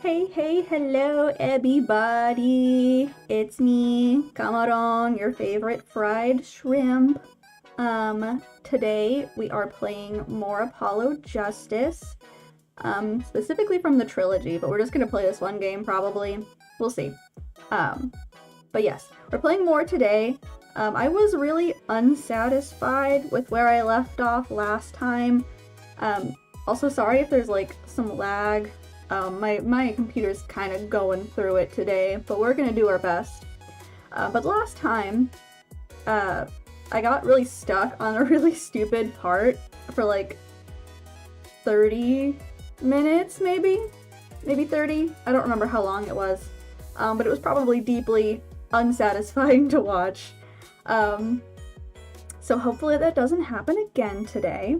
Hey, hello everybody! It's me, CaNOODLEing, your favorite fried shrimp. Today we are playing more Apollo Justice, specifically from the trilogy, but we're just gonna play this one game probably. We'll see. But yes, we're playing more today. I was really unsatisfied with where I left off last time. Also sorry if there's like some lag. My computer's kind of going through it today, but we're gonna do our best. But last time, I got really stuck on a really stupid part for like 30 minutes, maybe 30? I don't remember how long it was, but it was probably deeply unsatisfying to watch. So hopefully that doesn't happen again today.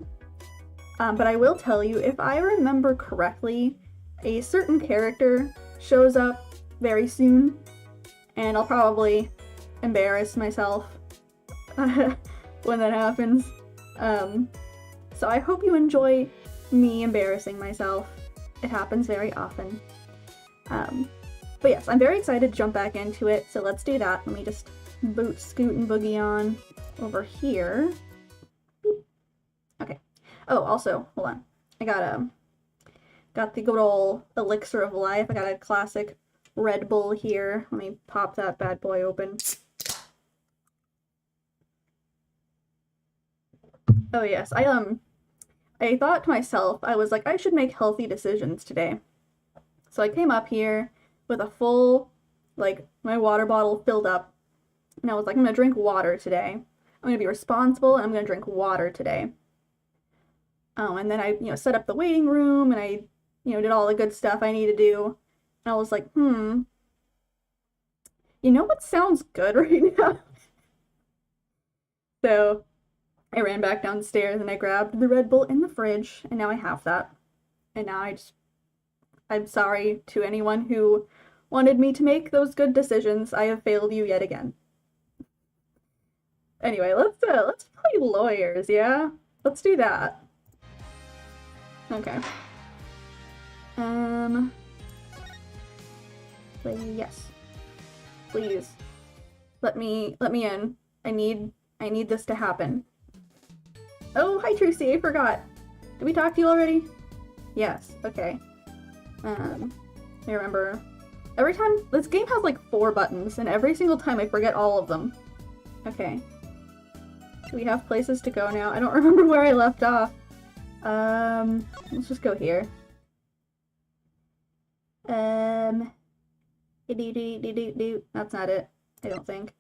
But I will tell you, if I remember correctly, a certain character shows up very soon, and I'll probably embarrass myself when that happens. So I hope you enjoy me embarrassing myself. It happens very often. But yes, I'm very excited to jump back into it, so let's do that. Let me just boot, scoot, and boogie on over here. Beep. Okay. Oh, also, hold on. I got the good old elixir of life. I got a classic Red Bull here. Let me pop that bad boy open. Oh yes, I thought to myself, I was like, I should make healthy decisions today. So I came up here with a full, like, my water bottle filled up, and I was like, I'm gonna drink water today. I'm gonna be responsible, and I'm gonna drink water today. Oh, and then I, set up the waiting room, and I, did all the good stuff I need to do. And I was like, you know what sounds good right now? So I ran back downstairs and I grabbed the Red Bull in the fridge, and now I have that. And now I'm sorry to anyone who wanted me to make those good decisions. I have failed you yet again. Anyway, let's play lawyers, yeah? Let's do that. Okay. Yes. Please. Let me in. I need this to happen. Oh, hi Trucy, I forgot. Did we talk to you already? Yes, okay. I remember. Every time, this game has like 4 buttons, and every single time I forget all of them. Okay. Do we have places to go now? I don't remember where I left off. Let's just go here. That's not it, I don't think.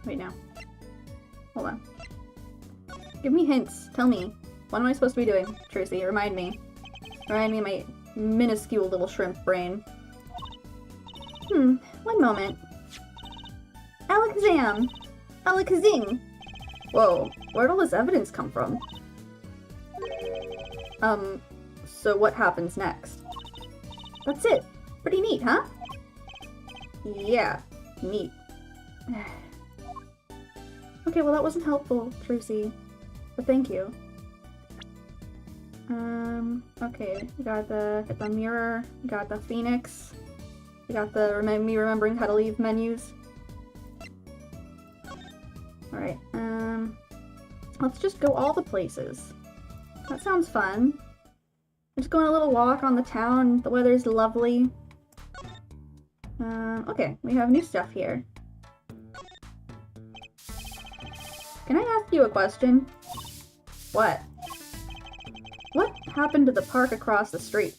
Wait, now. Hold on. Give me hints. Tell me. What am I supposed to be doing? Tracy, remind me. Remind me of my minuscule little shrimp brain. One moment. Alakazam! Alakazing! Whoa, where'd all this evidence come from? So what happens next? That's it. Pretty neat, huh? Yeah, neat. Okay, well that wasn't helpful, Trucy. But thank you. Okay, we got the mirror, we got the phoenix, we got the remembering how to leave menus. Alright, let's just go all the places. That sounds fun. I'm just going a little walk on the town, the weather's lovely. Okay, we have new stuff here. Can I ask you a question? What? What happened to the park across the street?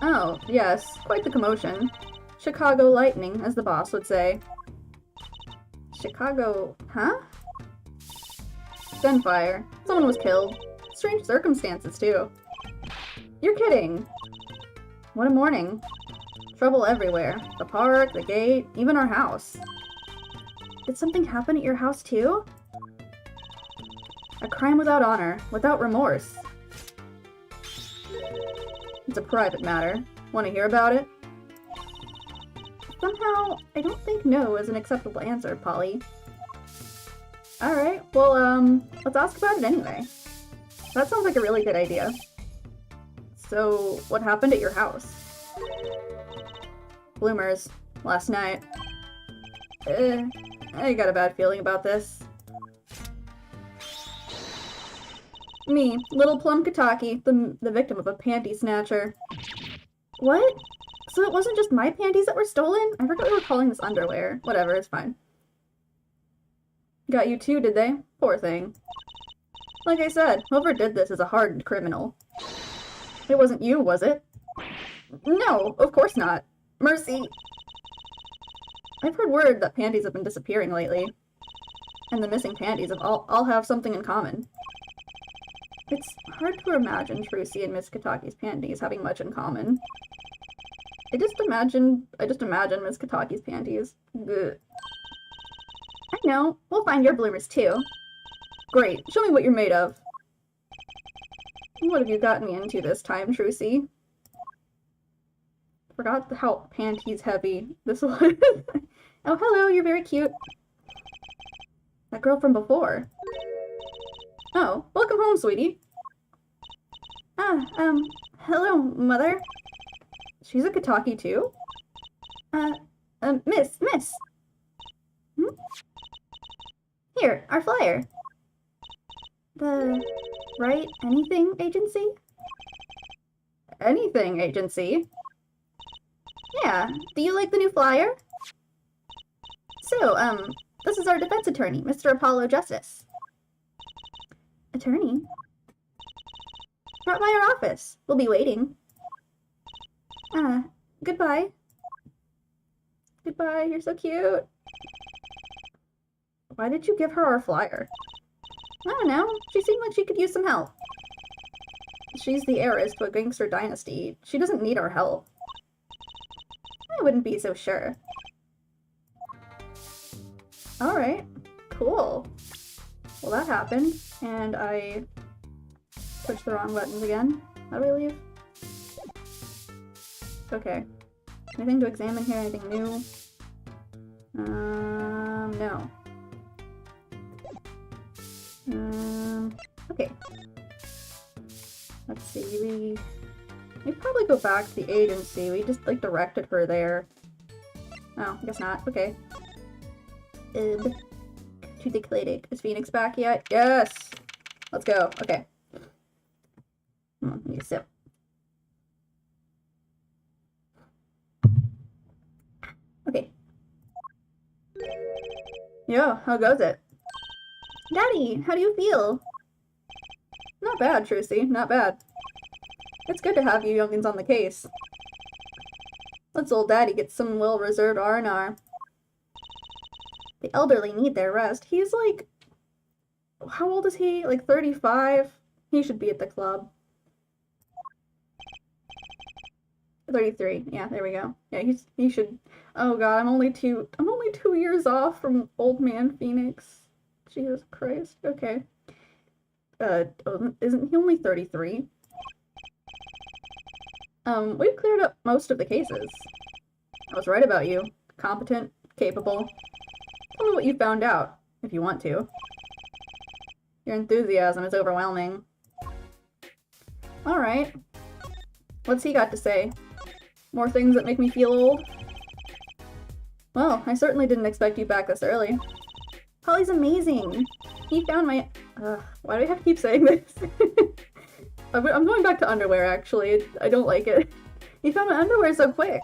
Oh, yes, quite the commotion. Chicago lightning, as the boss would say. Chicago, huh? Gunfire. Someone was killed. Strange circumstances, too. You're kidding! What a morning. Trouble everywhere. The park, the gate, even our house. Did something happen at your house, too? A crime without honor, without remorse. It's a private matter. Want to hear about it? Somehow, I don't think no is an acceptable answer, Polly. Alright, well, let's ask about it anyway. That sounds like a really good idea. So, what happened at your house? Bloomers. Last night. I got a bad feeling about this. Me, little Plum Kataki, the victim of a panty snatcher. What? So it wasn't just my panties that were stolen? I forgot we were calling this underwear. Whatever, it's fine. Got you too, did they? Poor thing. Like I said, whoever did this is a hardened criminal. It wasn't you, was it? No, of course not. Mercy! I've heard word that panties have been disappearing lately. And the missing panties all have something in common. It's hard to imagine Trucy and Miss Kataki's panties having much in common. I just imagine Miss Kataki's panties. Ugh. I know. We'll find your bloomers too. Great. Show me what you're made of. What have you gotten me into this time, Trucy? Forgot how panties heavy this was. Oh, hello. You're very cute. That girl from before. Oh, welcome home, sweetie. Hello, mother. She's a Kataki too? Miss. Hmm? Here, our flyer. The Right Anything Agency? Anything Agency? Yeah, do you like the new flyer? So, this is our defense attorney, Mr. Apollo Justice. Attorney? Drop by our office. We'll be waiting. Goodbye. Goodbye, you're so cute. Why did you give her our flyer? I don't know. She seemed like she could use some help. She's the heiress to a gangster dynasty. She doesn't need our help. I wouldn't be so sure. Alright. Cool. Well, that happened, and I pushed the wrong buttons again. How do I leave? Okay. Anything to examine here? Anything new? No. Okay. Let's see, we probably go back to the agency. We just, like, directed her there. Oh, I guess not. Okay. To the clinic. Is Phoenix back yet? Yes! Let's go. Okay. Let me sip. Okay. Yo, how goes it? Daddy, how do you feel? Not bad, Trucy. Not bad. It's good to have you youngins on the case. Let's old Daddy get some well-reserved R&R. The elderly need their rest. He's like... How old is he? Like 35? He should be at the club. 33. Yeah, there we go. Yeah, he should... Oh god, I'm only 2 years off from old man Phoenix. Jesus Christ. Okay. Isn't he only 33? We've cleared up most of the cases. I was right about you. Competent, capable. Tell me what you found out, if you want to. Your enthusiasm is overwhelming. Alright. What's he got to say? More things that make me feel old? Well, I certainly didn't expect you back this early. Holly's amazing! He found my... why do I have to keep saying this? I'm going back to underwear, actually. I don't like it. He found my underwear so quick.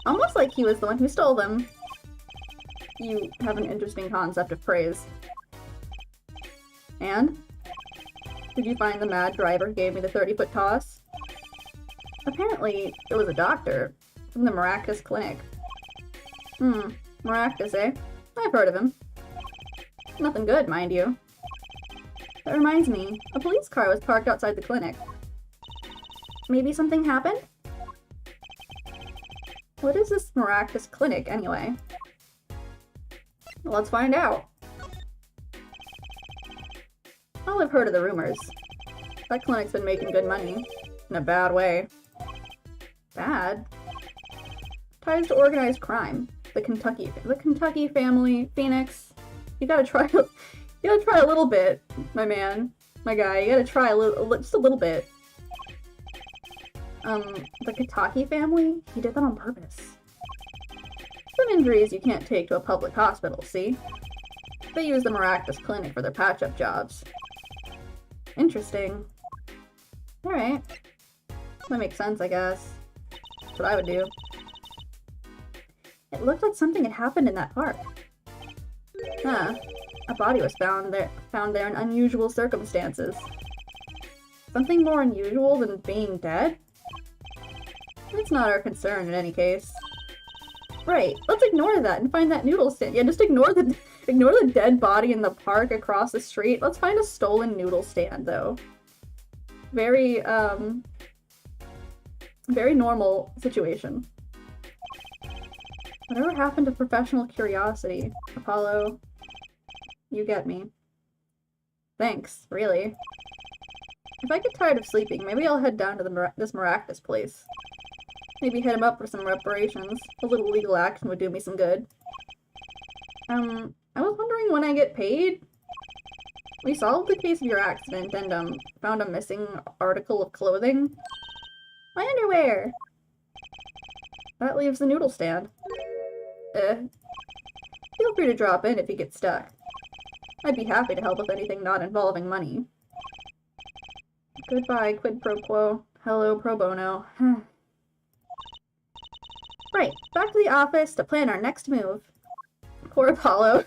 Almost like he was the one who stole them. You have an interesting concept of praise. And? Did you find the mad driver who gave me the 30-foot toss? Apparently, it was a doctor from the Maractus Clinic. Maractus, eh? I've heard of him. Nothing good, mind you. That reminds me, a police car was parked outside the clinic. Maybe something happened? What is this Maractus Clinic, anyway? Let's find out. Well, I've heard of the rumors. That clinic's been making good money. In a bad way. Bad? Ties to organized crime. The Kentucky family, Phoenix. You gotta try a little bit, my man. My guy, you gotta try just a little bit. The Kataki family? He did that on purpose. Some injuries you can't take to a public hospital, see? They use the Maractus Clinic for their patch-up jobs. Interesting. Alright. That makes sense, I guess. That's what I would do. It looked like something had happened in that park. Huh. A body was found there in unusual circumstances. Something more unusual than being dead? It's not our concern in any case. Right, let's ignore that and find that noodle stand. Yeah, just ignore the dead body in the park across the street. Let's find a stolen noodle stand, though. Very, very normal situation. Whatever happened to professional curiosity? Apollo, you get me. Thanks, really. If I get tired of sleeping, maybe I'll head down to this Maractus place. Maybe hit him up for some reparations. A little legal action would do me some good. I was wondering when I get paid? We solved the case of your accident and, found a missing article of clothing. My underwear! That leaves the noodle stand. Feel free to drop in if you get stuck. I'd be happy to help with anything not involving money. Goodbye, quid pro quo. Hello, pro bono. Right, back to the office to plan our next move. Poor Apollo.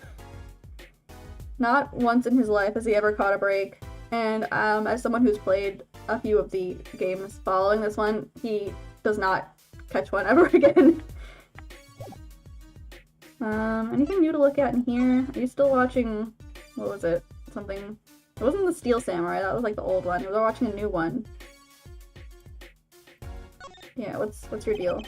Not once in his life has he ever caught a break. And as someone who's played a few of the games following this one, he does not catch one ever again. Anything new to look at in here? Are you still watching, what was it? Something, it wasn't the Steel Samurai, that was like the old one. We're watching a new one. Yeah, what's your deal?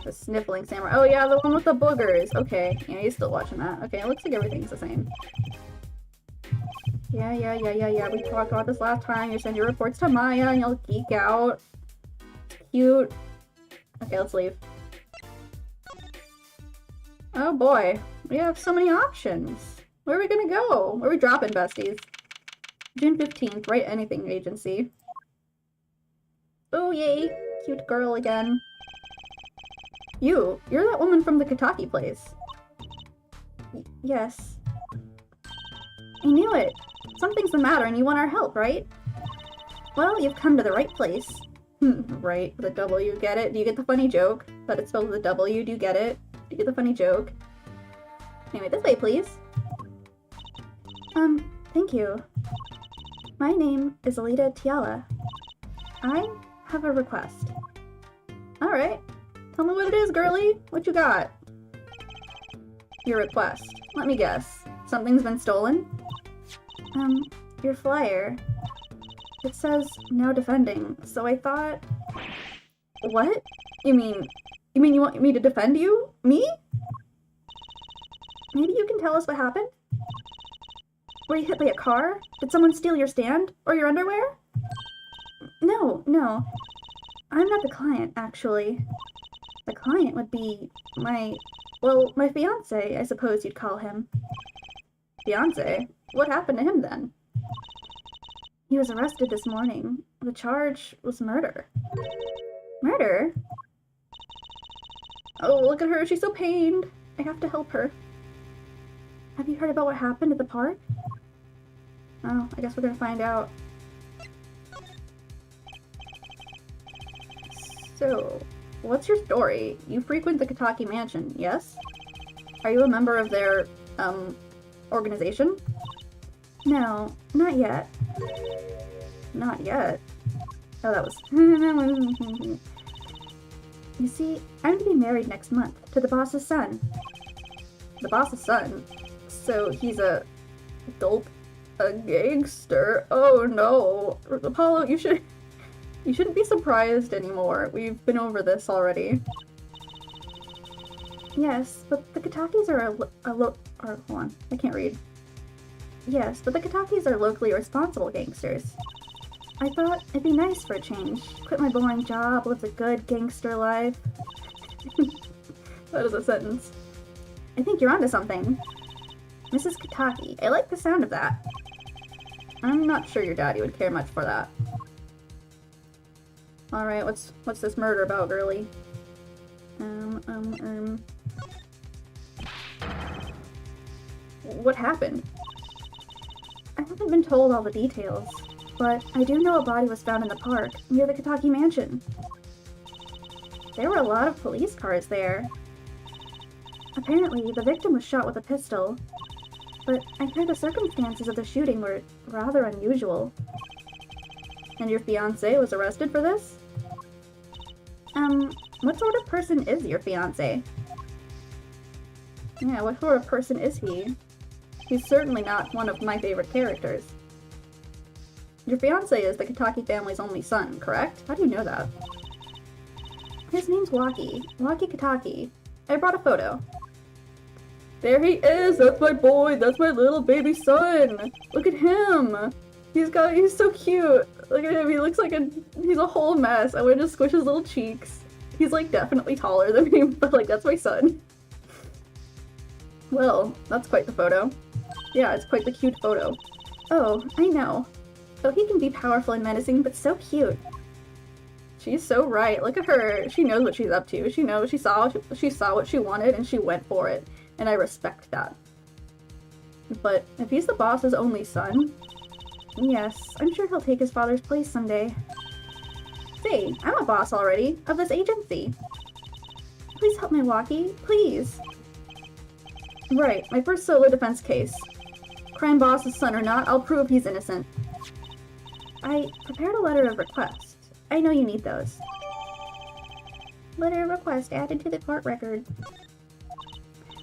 The Sniffling Samurai. Oh yeah, the one with the boogers. Okay, yeah, he's still watching that. Okay, it looks like everything's the same. Yeah. We talked about this last time. You send your reports to Maya and you'll geek out. Cute. Okay, let's leave. Oh boy, we have so many options. Where are we gonna go? Where are we dropping, besties? June 15th, Write Anything Agency. Oh yay, cute girl again. You're that woman from the Kataki place. Yes. I knew it. Something's the matter and you want our help, right? Well, you've come to the right place. Right, the W, get it? Do you get the funny joke? That it's spelled with a W, do you get it? Do you get the funny joke? Anyway, this way, please. Thank you. My name is Alita Tiala. I have a request. Alright. Tell me what it is, girly. What you got? Your request. Let me guess. Something's been stolen? Your flyer. It says no defending, so I thought... What? You mean you want me to defend you? Me? Maybe you can tell us what happened? Were you hit by a car? Did someone steal your stand? Or your underwear? No. I'm not the client, actually. The client would be my fiancé, I suppose you'd call him. Fiancé? What happened to him then? He was arrested this morning. The charge was murder. Murder? Oh, look at her. She's so pained. I have to help her. Have you heard about what happened at the park? Oh, I guess we're gonna find out. So, what's your story? You frequent the Kataki Mansion, yes? Are you a member of their, organization? No, not yet. Not yet? Oh, that was... You see, I'm to be married next month to the boss's son. The boss's son? So he's a gangster? Oh no. Apollo, you shouldn't be surprised anymore. We've been over this already. Yes, but the Katakis are hold on, I can't read. Yes, but the Katakis are locally responsible gangsters. I thought it'd be nice for a change. Quit my boring job, live a good gangster life. That is a sentence. I think you're onto something. Mrs. Kataki. I like the sound of that. I'm not sure your daddy would care much for that. Alright, what's this murder about, girly? What happened? I haven't been told all the details, but I do know a body was found in the park near the Kataki mansion. There were a lot of police cars there. Apparently, the victim was shot with a pistol, but I heard the circumstances of the shooting were rather unusual. And your fiancé was arrested for this? What sort of person is your fiancé? Yeah, what sort of person is he? He's certainly not one of my favorite characters. Your fiancé is the Kataki family's only son, correct? How do you know that? His name's Waki. Waki Kataki. I brought a photo. There he is! That's my boy! That's my little baby son! Look at him! He's so cute! Look at him, he looks like he's a whole mess. I want to squish his little cheeks. He's like definitely taller than me, but like that's my son. Well, that's quite the photo. Yeah, it's quite the cute photo. Oh, I know. Oh, he can be powerful and menacing, but so cute. She's so right. Look at her. She knows what she's up to. She knows she saw what she wanted and she went for it. And I respect that. But if he's the boss's only son, yes, I'm sure he'll take his father's place someday. Say, I'm a boss already, of this agency. Please help me, Waki, please. Right, my first solo defense case. Crime boss's son or not, I'll prove he's innocent. I prepared a letter of request. I know you need those. Letter of request added to the court record.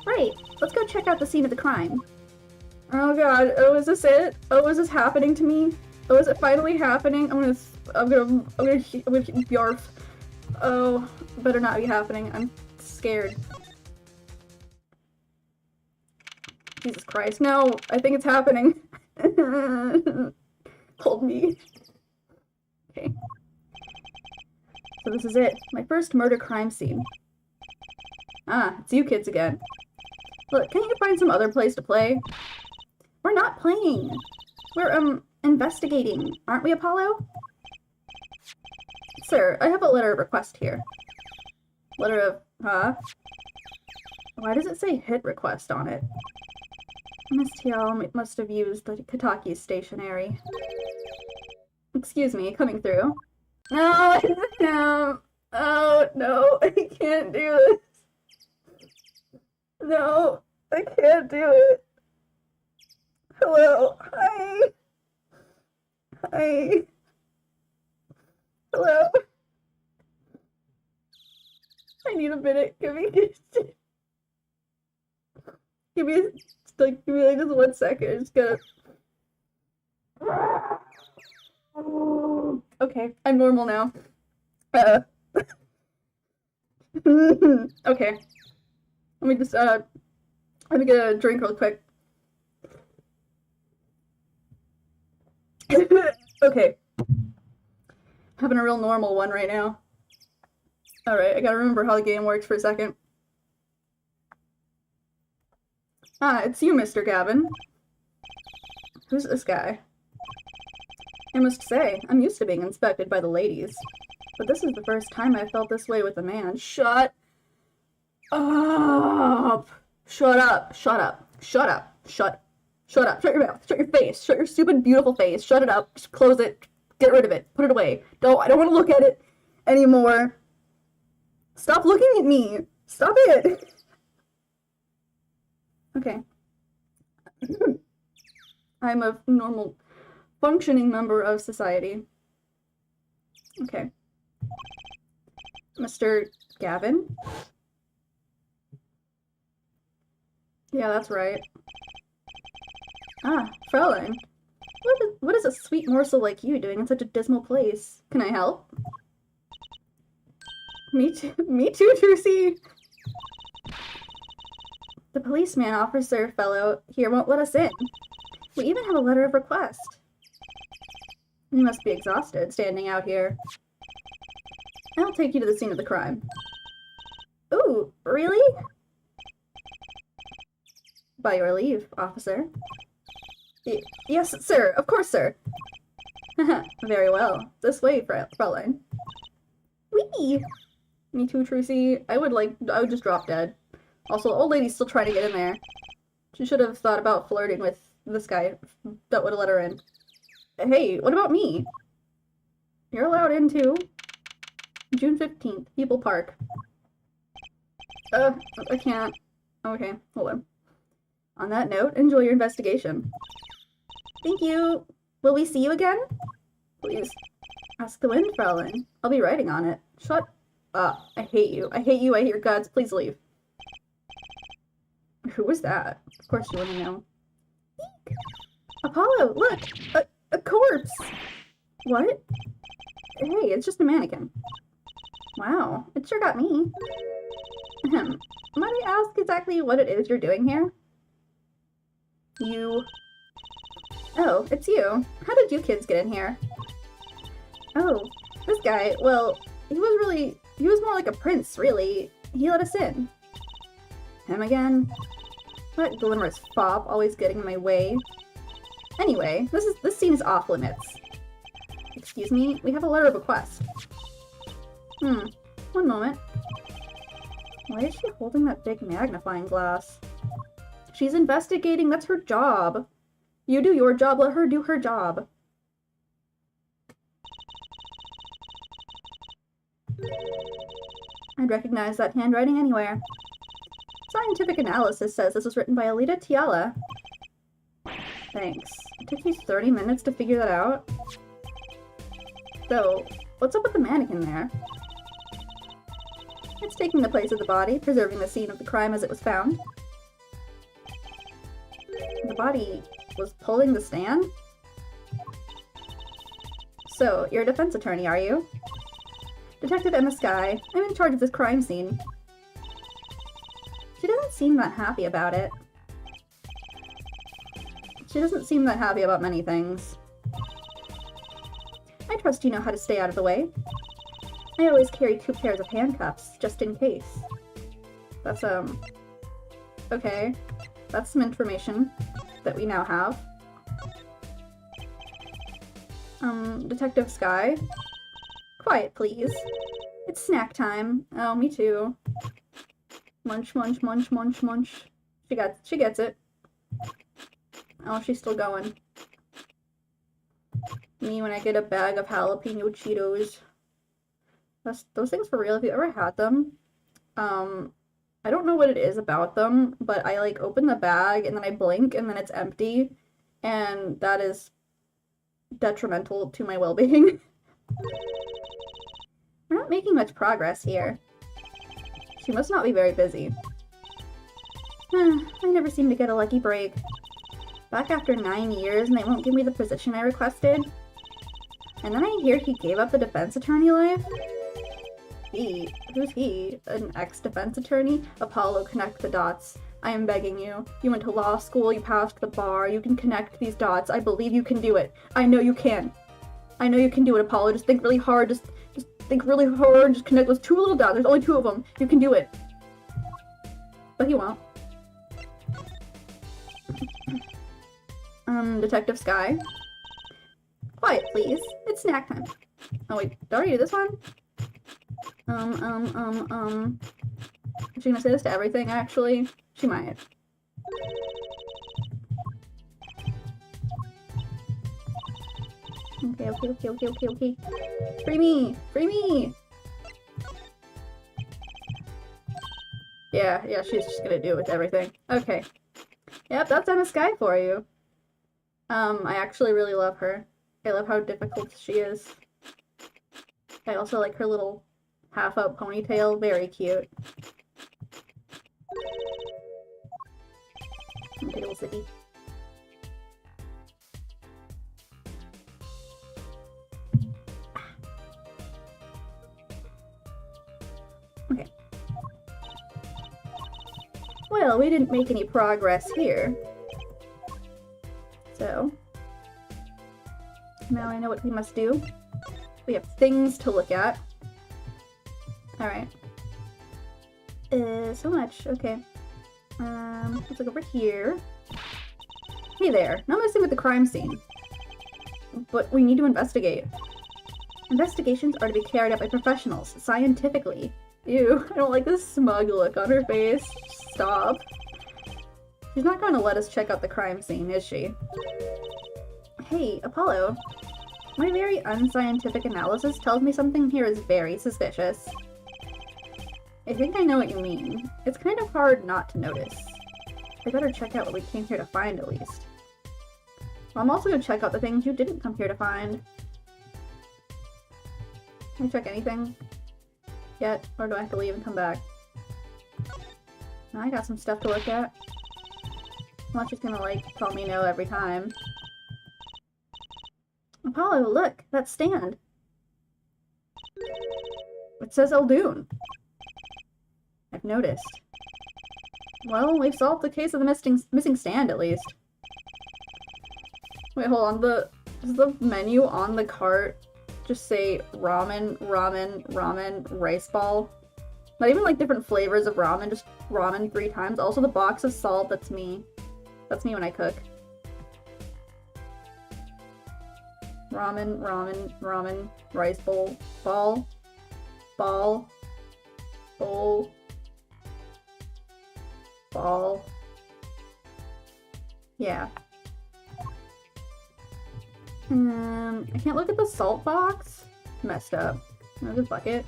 Right, let's go check out the scene of the crime. Oh god, oh is this it? Oh is this happening to me? Oh is it finally happening? I'm gonna yarf. Oh, better not be happening. I'm scared. Jesus Christ, no! I think it's happening. Hold me. Okay. So this is it. My first murder crime scene. Ah, it's you kids again. Look, can't you find some other place to play? We're not playing. We're, investigating. Aren't we, Apollo? Sir, I have a letter of request here. Letter of, huh? Why does it say hit request on it? Miss Tial must have used the Kataki's stationery. Excuse me, coming through. No, no. Oh, no, I can't do this. No, I can't do it. Hello, hi. Hi. Hello. I need a minute. Give me like just 1 second. I'm just gonna. Okay, I'm normal now. Okay. Let me just let me get a drink real quick. Okay. Having a real normal one right now. Alright, I gotta remember how the game works for a second. Ah, it's you, Mr. Gavin. Who's this guy? I must say, I'm used to being inspected by the ladies. But this is the first time I've felt this way with a man. Shut up! Shut up! Shut up! Shut up! Shut up! Shut your mouth! Shut your face! Shut your stupid, beautiful face! Shut it up! Just close it! Get rid of it! Put it away! I don't want to look at it anymore! Stop looking at me! Stop it! Okay. I'm a normal, functioning member of society. Okay. Mr. Gavin? Yeah, that's right. Ah, Fraulein. What is a sweet morsel like you doing in such a dismal place? Can I help? Me too, Trucy! The policeman officer fellow here won't let us in. We even have a letter of request. You must be exhausted standing out here. I'll take you to the scene of the crime. Ooh, really? By your leave, officer. Yes, sir. Of course, sir. Very well. This way, Fraulein. Whee! Me too, Trucy. I would just drop dead. Also, the old lady's still trying to get in there. She should have thought about flirting with this guy that would have let her in. Hey, what about me? You're allowed in too. June 15th, People Park. I can't. Okay, hold on. On that note, enjoy your investigation. Thank you. Will we see you again? Please. Ask the wind, Fraulein. I'll be writing on it. Shut up. I hate you. I hate you. I hate your guts. Please leave. Who was that? Of course you want to know. Eek. Apollo, look! A corpse! What? Hey, it's just a mannequin. Wow, it sure got me. Might I ask exactly what it is you're doing here? You... Oh, it's you. How did you kids get in here? Oh, this guy, well, he was more like a prince, really. He let us in. Him again? That glamorous fop always getting in my way. Anyway, this scene is off limits. Excuse me, we have a letter of request. One moment. Why is she holding that big magnifying glass? She's investigating, that's her job. You do your job, let her do her job. I'd recognize that handwriting anywhere. Scientific analysis says this was written by Alita Tiala. Thanks. It took you 30 minutes to figure that out? So, what's up with the mannequin there? It's taking the place of the body, preserving the scene of the crime as it was found. The body was pulling the stand? So, you're a defense attorney, are you? Detective Emma Skye. I'm in charge of this crime scene. She doesn't seem that happy about it. She doesn't seem that happy about many things. I trust you know how to stay out of the way. I always carry 2 pairs of handcuffs, just in case. That's, okay. That's some information that we now have. Detective Skye? Quiet, please. It's snack time. Oh, me too. Munch, munch, munch, munch, munch. She gets it. Oh, she's still going. Me when I get a bag of jalapeno Cheetos. Those things for real, if you ever had them. I don't know what it is about them, but I like open the bag and then I blink and then it's empty. And that is detrimental to my well-being. We're not making much progress here. She must not be very busy. I never seem to get a lucky break. Back after 9 years and they won't give me the position I requested. And then I hear he gave up the defense attorney life? He? Who's he? An ex-defense attorney? Apollo, connect the dots. I am begging you. You went to law school, you passed the bar, you can connect these dots. I believe you can do it. I know you can. I know you can do it, Apollo. Just think really hard. Just think really hard. Just connect those 2 little dots. There's only 2 of them. You can do it. But he won't. Detective Skye? Quiet, please. It's snack time. Oh wait, did I already do this one? Is she gonna say this to everything, actually? She might. Okay. Free me! Free me! Yeah, she's just gonna do it with everything. Okay. Yep, that's Emma Skye for you. I actually really love her. I love how difficult she is. I also like her little half-up ponytail. Very cute. Little zippy. Okay. Well, we didn't make any progress here. So, now I know what we must do. We have things to look at. Alright. So much. Okay. Let's look over here. Hey there, not messing with the crime scene. But we need to investigate. Investigations are to be carried out by professionals, scientifically. Ew, I don't like this smug look on her face. Stop. She's not going to let us check out the crime scene, is she? Hey, Apollo. My very unscientific analysis tells me something here is very suspicious. I think I know what you mean. It's kind of hard not to notice. I better check out what we came here to find, at least. Well, I'm also going to check out the things you didn't come here to find. Can I check anything yet? Or do I have to leave and come back? No, I got some stuff to look at. I'm not just gonna, like, tell me no every time. Apollo, look! That stand! It says Eldoon. I've noticed. Well, we've solved the case of the missing stand, at least. Wait, hold on. Does the menu on the cart just say ramen, ramen, ramen, rice ball? Not even like different flavors of ramen, just ramen 3 times. Also the box of salt, that's me. That's me when I cook. Ramen, ramen, ramen, rice bowl, ball, ball, bowl, ball. Yeah. I can't look at the salt box. Messed up. There's a bucket.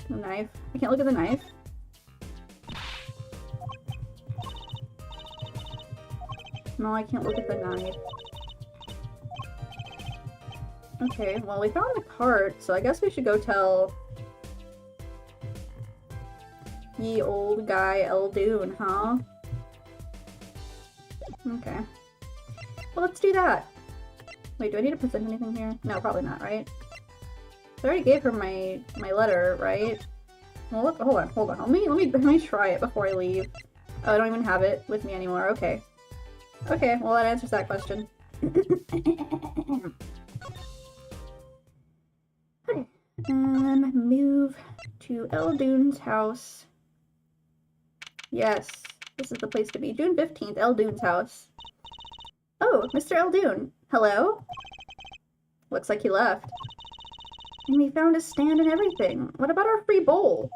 A knife. I can't look at the knife. No, I can't look at the knife. Okay, well, we found the cart, so I guess we should go tell ye old guy Eldoon, huh? Okay. Well, let's do that. Wait, do I need to present anything here? No, probably not, right? I already gave her my letter, right? Well, look, hold on. Let me try it before I leave. Oh, I don't even have it with me anymore. Okay. Okay, well, that answers that question. Okay. Move to Eldoon's house. Yes, this is the place to be. June 15th, Eldoon's house. Oh, Mr. Eldoon. Hello? Looks like he left. And we found his stand and everything. What about our free bowl?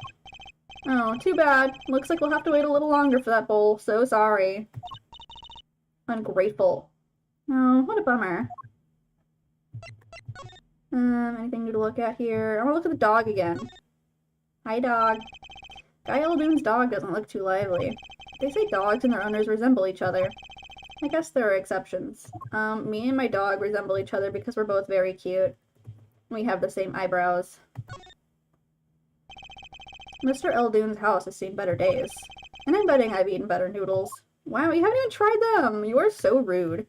Oh, too bad. Looks like we'll have to wait a little longer for that bowl. So sorry. Ungrateful. Oh, what a bummer. Anything new to look at here? I want to look at the dog again. Hi, dog. Guy Eldoon's dog doesn't look too lively. They say dogs and their owners resemble each other. I guess there are exceptions. Me and my dog resemble each other because we're both very cute. We have the same eyebrows. Mr. Eldoon's house has seen better days. And I'm betting I've eaten better noodles. Wow, you haven't even tried them! You are so rude.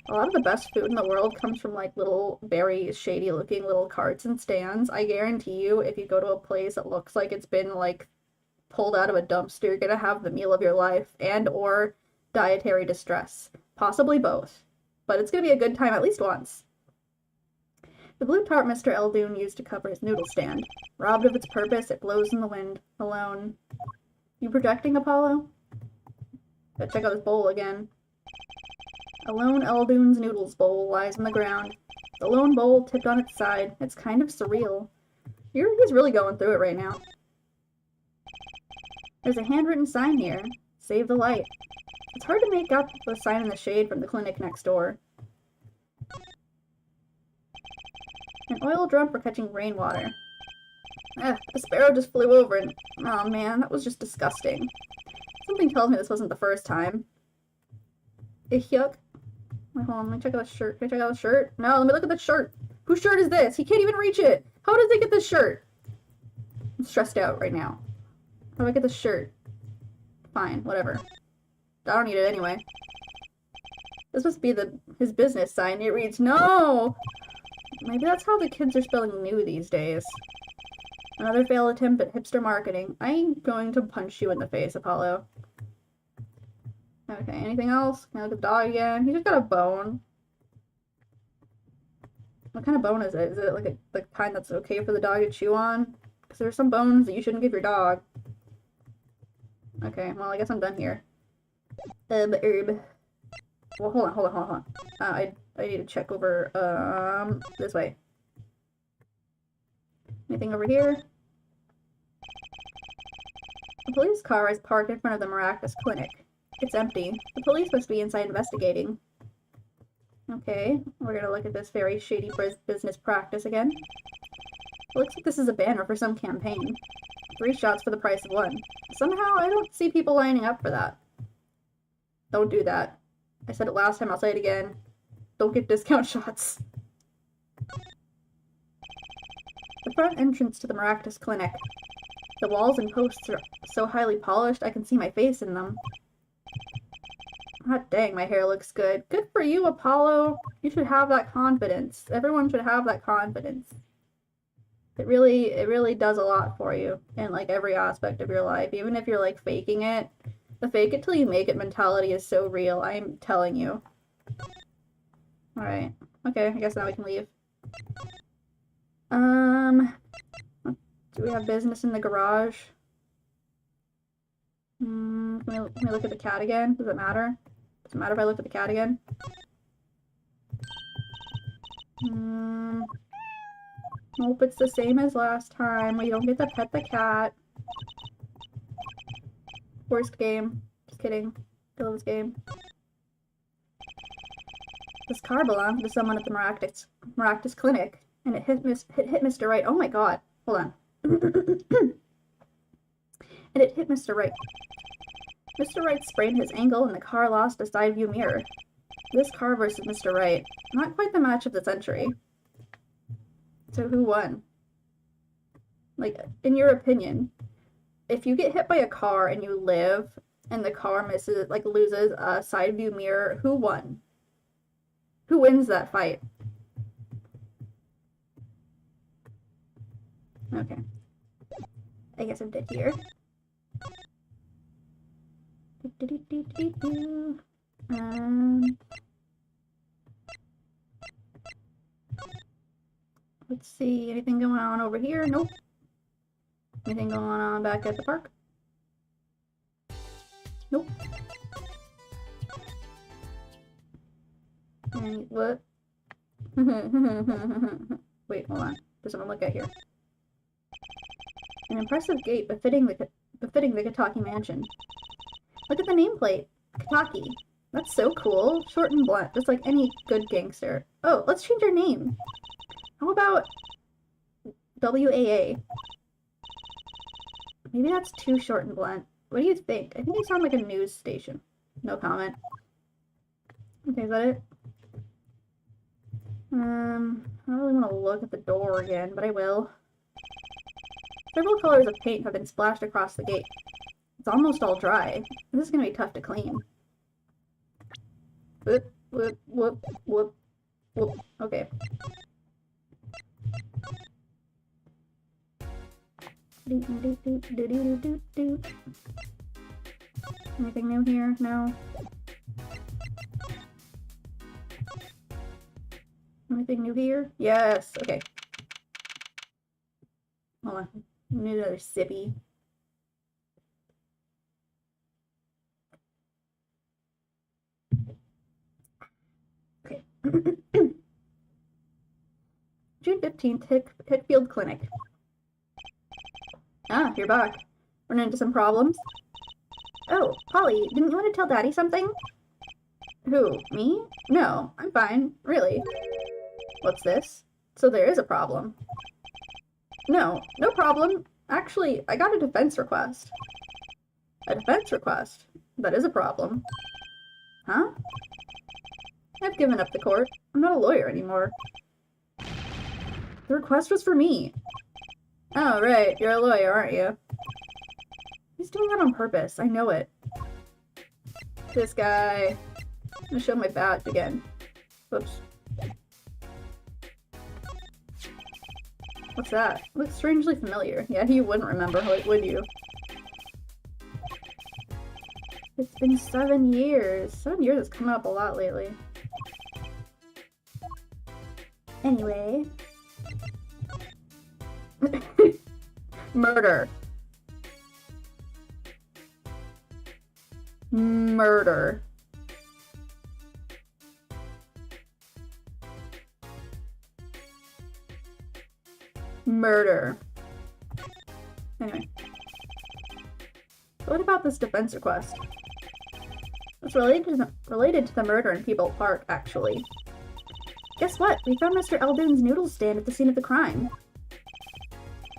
A lot of the best food in the world comes from, like, little, very shady-looking little carts and stands. I guarantee you, if you go to a place that looks like it's been, like, pulled out of a dumpster, you're gonna have the meal of your life and or dietary distress. Possibly both. But it's gonna be a good time at least once. The blue tarp Mr. Eldoon used to cover his noodle stand. Robbed of its purpose, it blows in the wind. Alone. You projecting, Apollo? Gotta check out this bowl again. Alone Eldoon's noodles bowl lies on the ground. The lone bowl tipped on its side. It's kind of surreal. He's really going through it right now. There's a handwritten sign here. Save the light. It's hard to make out the sign in the shade from the clinic next door. An oil drum for catching rainwater. A sparrow just flew over and... oh man, that was just disgusting. Something tells me this wasn't the first time. Yuck. Wait, hold on, let me check out the shirt. Can I check out the shirt? No, let me look at the shirt. Whose shirt is this? He can't even reach it! How does he get this shirt? I'm stressed out right now. How do I get this shirt? Fine, whatever. I don't need it anyway. This must be his business sign. It reads, no! Maybe that's how the kids are spelling new these days. Another failed attempt at hipster marketing. I'm going to punch you in the face, Apollo. Okay, anything else? Can I look at the dog again? He just got a bone. What kind of bone is it? Is it like the kind that's okay for the dog to chew on? Because there's some bones that you shouldn't give your dog. Okay, well, I guess I'm done here. Herb. Well, hold on. I need to check over, this way. Anything over here? A police car is parked in front of the Maractus Clinic. It's empty. The police must be inside investigating. Okay, we're gonna look at this very shady business practice again. It looks like this is a banner for some campaign. 3 shots for the price of 1. Somehow, I don't see people lining up for that. Don't do that. I said it last time, I'll say it again. Don't get discount shots. The front entrance to the Maractus Clinic. The walls and posts are so highly polished, I can see my face in them. God dang, my hair looks good. Good for you, Apollo. You should have that confidence. Everyone should have that confidence. It really does a lot for you in, like, every aspect of your life. Even if you're, like, faking it. The fake it till you make it mentality is so real, I'm telling you. Alright. Okay, I guess now we can leave. Do we have business in the garage? Can we look at the cat again? Does it matter? Does it matter if I look at the cat again? Nope, it's the same as last time. We don't get to pet the cat. Worst game. Just kidding. I love this game. This car belonged to someone at the Maractus Clinic, and it hit Mr. Wright. Oh my god. Hold on. And it hit Mr. Wright. Mr. Wright sprained his ankle, and the car lost a side view mirror. This car versus Mr. Wright. Not quite the match of the century. So who won? Like, in your opinion, if you get hit by a car and you live, and the car loses a side view mirror, who won? Who wins that fight? Okay. I guess I'm dead here. Let's see, anything going on over here? Nope. Anything going on back at the park? Nope. And what? Wait, hold on. There's something to look at here. An impressive gate befitting the Kataki mansion. Look at the nameplate. Kataki. That's so cool. Short and blunt, just like any good gangster. Oh, let's change our name. How about WAA? Maybe that's too short and blunt. What do you think? I think you sound like a news station. No comment. Okay, is that it? I don't really want to look at the door again, but I will. Several colors of paint have been splashed across the gate. It's almost all dry. This is going to be tough to clean. Whoop, whoop, whoop, whoop, whoop. Okay. Anything new here? No. Anything new here? Yes. Okay. Hold on. Need another sippy. Okay. June 15th, Hickfield Clinic. Ah, you're back. Run into some problems? Oh, Polly, didn't you want to tell Daddy something? Who, me? No, I'm fine, really. What's this? So there is a problem. No, no problem. Actually, I got a defense request. A defense request? That is a problem. Huh? I've given up the court. I'm not a lawyer anymore. The request was for me. Oh, right. You're a lawyer, aren't you? He's doing that on purpose. I know it. This guy. I'm gonna show my badge again. Whoops. What's that? Looks strangely familiar. Yeah, you wouldn't remember, would you? It's been 7 years. 7 years has come up a lot lately. Anyway. Murder. Murder. Murder. Anyway. What about this defense request? It's related to the murder in People Park, actually. Guess what? We found Mr. Eldoon's noodle stand at the scene of the crime.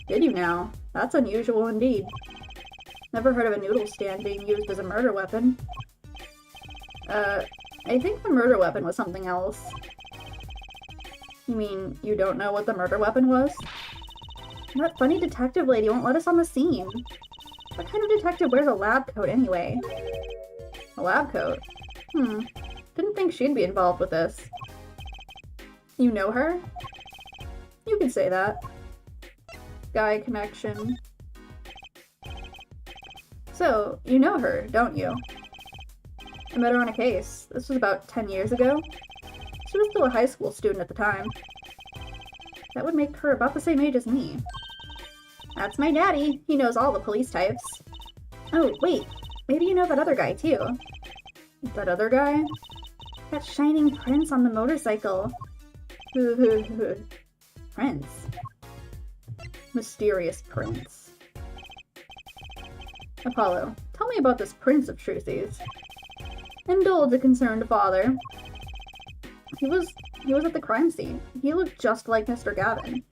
Did you now? That's unusual indeed. Never heard of a noodle stand being used as a murder weapon. I think the murder weapon was something else. You mean you don't know what the murder weapon was? That funny detective lady won't let us on the scene. What kind of detective wears a lab coat anyway? A lab coat? Didn't think she'd be involved with this. You know her? You can say that. Guy connection. So, you know her, don't you? I met her on a case. This was about 10 years ago. She was still a high school student at the time. That would make her about the same age as me. That's my daddy. He knows all the police types. Oh, wait. Maybe you know that other guy, too. That other guy? That shining prince on the motorcycle. Prince. Mysterious prince. Apollo, tell me about this prince of truces. Indulge a concerned father. He was at the crime scene. He looked just like Mr. Gavin.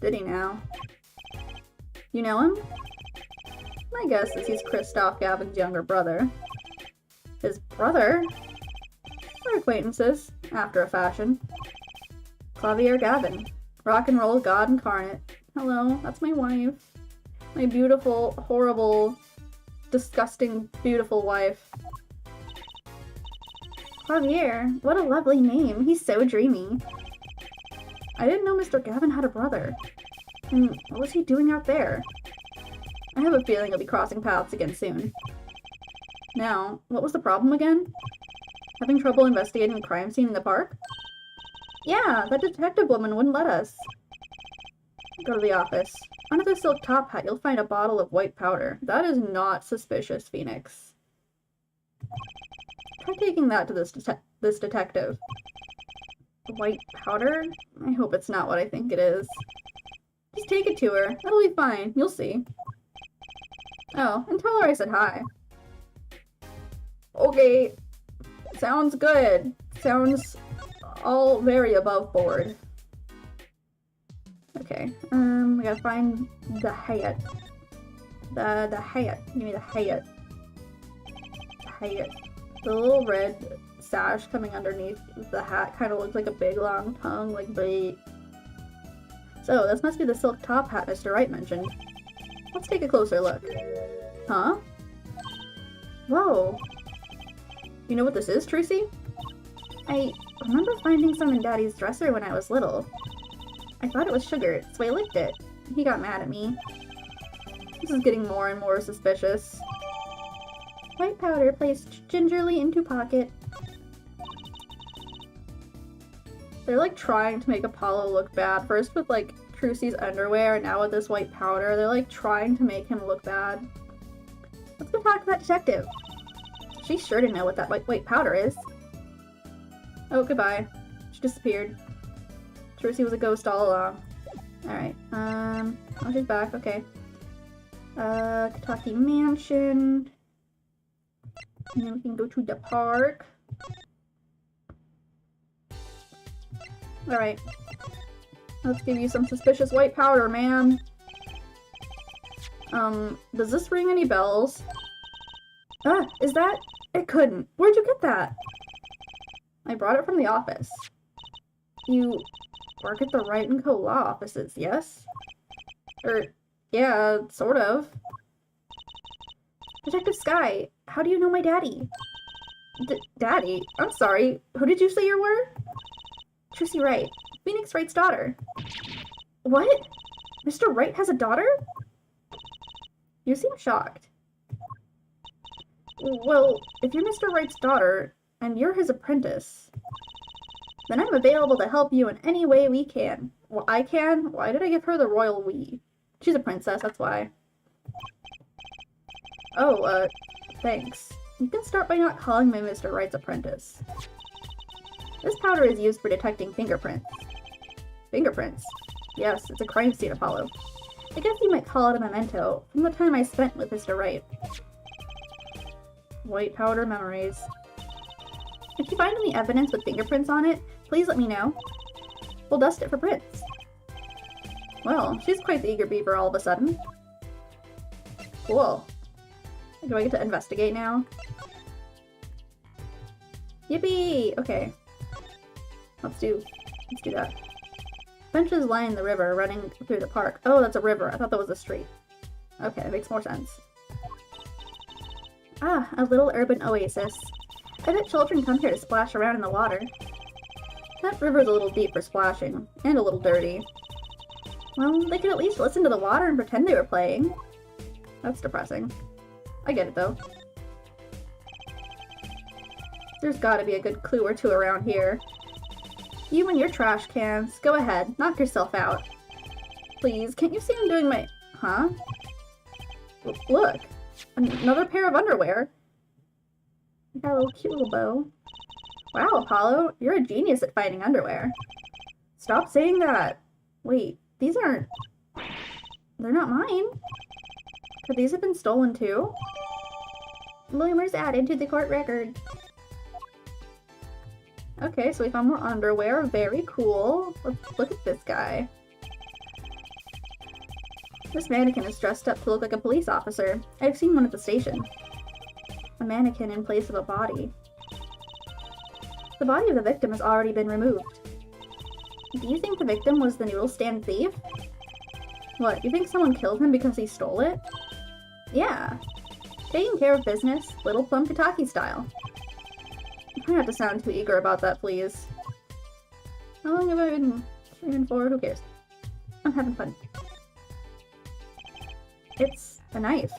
Did he now? You know him? My guess is he's Christoph Gavin's younger brother. His brother? We're acquaintances, after a fashion. Clavier Gavin. Rock and roll god incarnate. Hello, that's my wife. My beautiful, horrible, disgusting, beautiful wife. Clavier, what a lovely name. He's so dreamy. I didn't know Mr. Gavin had a brother. And what was he doing out there? I have a feeling he'll be crossing paths again soon. Now, what was the problem again? Having trouble investigating a crime scene in the park? Yeah, that detective woman wouldn't let us. Go to the office. Under the silk top hat, you'll find a bottle of white powder. That is not suspicious, Phoenix. Try taking that to this detective. White powder? I hope it's not what I think it is. Just take it to her. That'll be fine. You'll see. Oh, and tell her I said hi. Okay. Sounds good. Sounds all very above board. Okay, we gotta find the hat. The hat. Give me the hat. The hat. The little red sash coming underneath the hat kind of looks like a big long tongue, like bleh. So, this must be the silk top hat Mr. Wright mentioned. Let's take a closer look. Huh? Whoa. You know what this is, Trucy? I remember finding some in Daddy's dresser when I was little. I thought it was sugar, so I licked it. He got mad at me. This is getting more and more suspicious. White powder placed gingerly into pocket. They're like trying to make Apollo look bad. First with like Trucy's underwear, and now with this white powder. They're like trying to make him look bad. Let's go talk to that detective. She sure to know what that white powder is. Oh, goodbye. She disappeared. Trucy was a ghost all along. Alright, oh, she's back, okay. Kentucky Mansion. And then we can go to the park. Alright. Let's give you some suspicious white powder, ma'am. Does this ring any bells? Ah, is that? It couldn't. Where'd you get that? I brought it from the office. You work at the Wright & Co. law offices, yes? Yeah, sort of. Detective Sky, how do you know my daddy? Daddy? I'm sorry, who did you say you were? Trucy Wright, Phoenix Wright's daughter. What? Mr. Wright has a daughter? You seem shocked. Well, if you're Mr. Wright's daughter, and you're his apprentice, then I'm available to help you in any way we can. Well, I can? Why did I give her the royal we? She's a princess, that's why. Oh, Thanks. You can start by not calling me Mr. Wright's apprentice. This powder is used for detecting fingerprints. Fingerprints? Yes, it's a crime scene, Apollo. I guess you might call it a memento from the time I spent with Mr. Wright. White powder memories. If you find any evidence with fingerprints on it, please let me know. We'll dust it for prints. Well, she's quite the eager beaver all of a sudden. Cool. Do I get to investigate now? Yippee! Okay. Let's do that. Benches line the river running through the park. Oh, that's a river. I thought that was a street. Okay, that makes more sense. Ah, a little urban oasis. I bet children come here to splash around in the water. That river's a little deep for splashing, and a little dirty. Well, they could at least listen to the water and pretend they were playing. That's depressing. I get it, though. There's gotta be a good clue or two around here. You and your trash cans. Go ahead. Knock yourself out. Please, can't you see I'm doing my... Huh? Look. Another pair of underwear. I got a little cute little bow. Wow, Apollo. You're a genius at finding underwear. Stop saying that. Wait, these aren't... They're not mine. Could these have been stolen too? Rumors added to the court record. Okay, so we found more underwear. Very cool. Let's look at this guy. This mannequin is dressed up to look like a police officer. I've seen one at the station. A mannequin in place of a body. The body of the victim has already been removed. Do you think the victim was the noodle stand thief? What, you think someone killed him because he stole it? Yeah. Taking care of business, Little Plum Kataki style. Try not to sound too eager about that, please. How long have I been streaming for? Who cares? I'm having fun. It's a knife.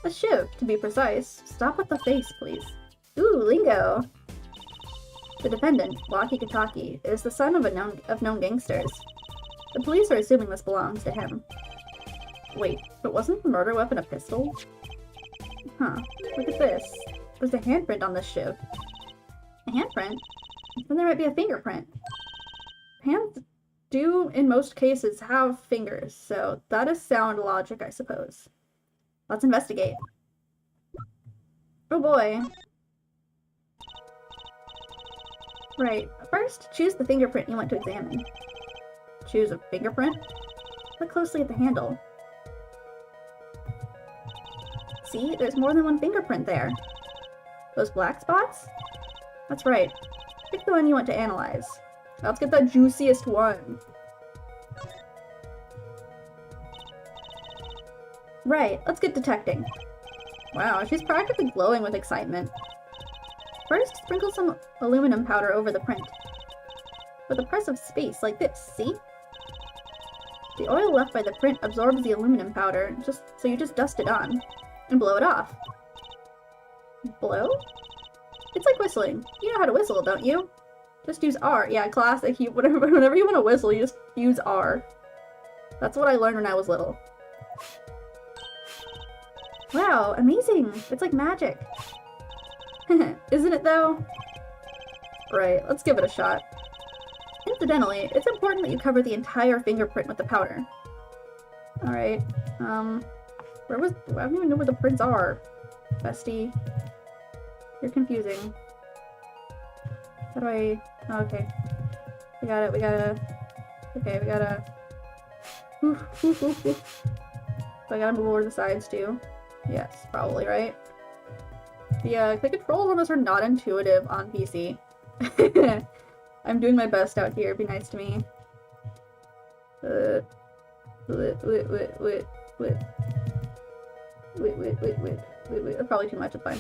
A shiv, to be precise. Stop with the face, please. Ooh, lingo! The defendant, Waki Kataki, is the son of known gangsters. The police are assuming this belongs to him. Wait, but wasn't the murder weapon a pistol? Huh, look at this. There's a handprint on this shiv. A handprint? Then there might be a fingerprint. Hands do, in most cases, have fingers, so that is sound logic, I suppose. Let's investigate. Oh boy. Right, first, choose the fingerprint you want to examine. Choose a fingerprint? Look closely at the handle. See, there's more than one fingerprint there. Those black spots? That's right. Pick the one you want to analyze. Let's get the juiciest one. Right, let's get detecting. Wow, she's practically glowing with excitement. First, sprinkle some aluminum powder over the print. With a press of space, like this, see? The oil left by the print absorbs the aluminum powder, so you just dust it on. And blow it off. Blow? It's like whistling. You know how to whistle, don't you? Just use R. Yeah, classic. Whenever you want to whistle, you just use R. That's what I learned when I was little. Wow, amazing! It's like magic. Isn't it though? Right, let's give it a shot. Incidentally, it's important that you cover the entire fingerprint with the powder. Alright, I don't even know where the prints are. Bestie. You're confusing. How do I... Oh, okay. We gotta... Okay, we gotta... Oof, oof, oof, oof. So I gotta move over to the sides too. Yes, probably, right? The controls on this are not intuitive on PC. I'm doing my best out here. Be nice to me. Wait. That's probably too much. It's fine.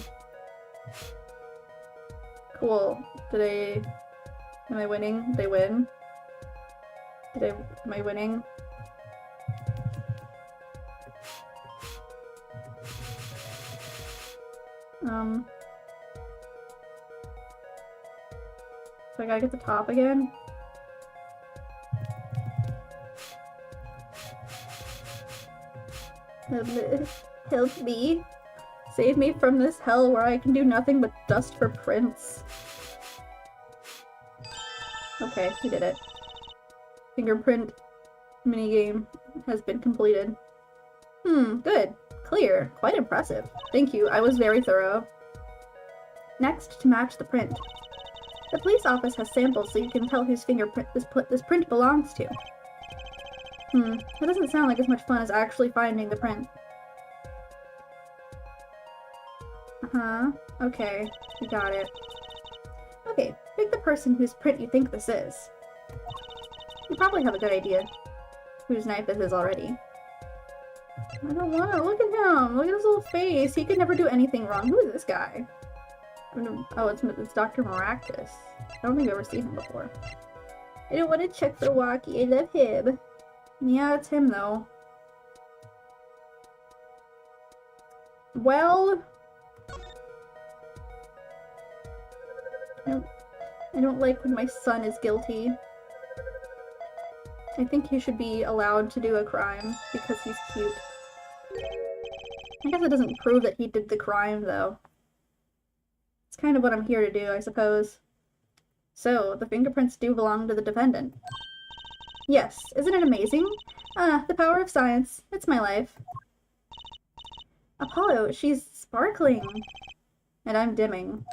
Cool. Am I winning? Did they win? Am I winning? So I gotta get the top again? Help me. Save me from this hell where I can do nothing but dust for prints. Okay, we did it. Fingerprint minigame has been completed. Good. Clear. Quite impressive. Thank you, I was very thorough. Next, to match the print. The police office has samples so you can tell whose fingerprint this print belongs to. That doesn't sound like as much fun as actually finding the print. Okay, we got it. Okay, pick the person whose print you think this is. You probably have a good idea whose knife this is already. I don't wanna. Look at him! Look at his little face! He could never do anything wrong. Who is this guy? Oh, it's Dr. Maractus. I don't think I've ever seen him before. I don't want to check for Walkie. I love him. Yeah, it's him though. Well, I don't like when my son is guilty. I think he should be allowed to do a crime because he's cute. I guess it doesn't prove that he did the crime though. It's kind of what I'm here to do, I suppose. So, the fingerprints do belong to the defendant. Yes, isn't it amazing? Ah, the power of science. It's my life. Apollo, she's sparkling. And I'm dimming.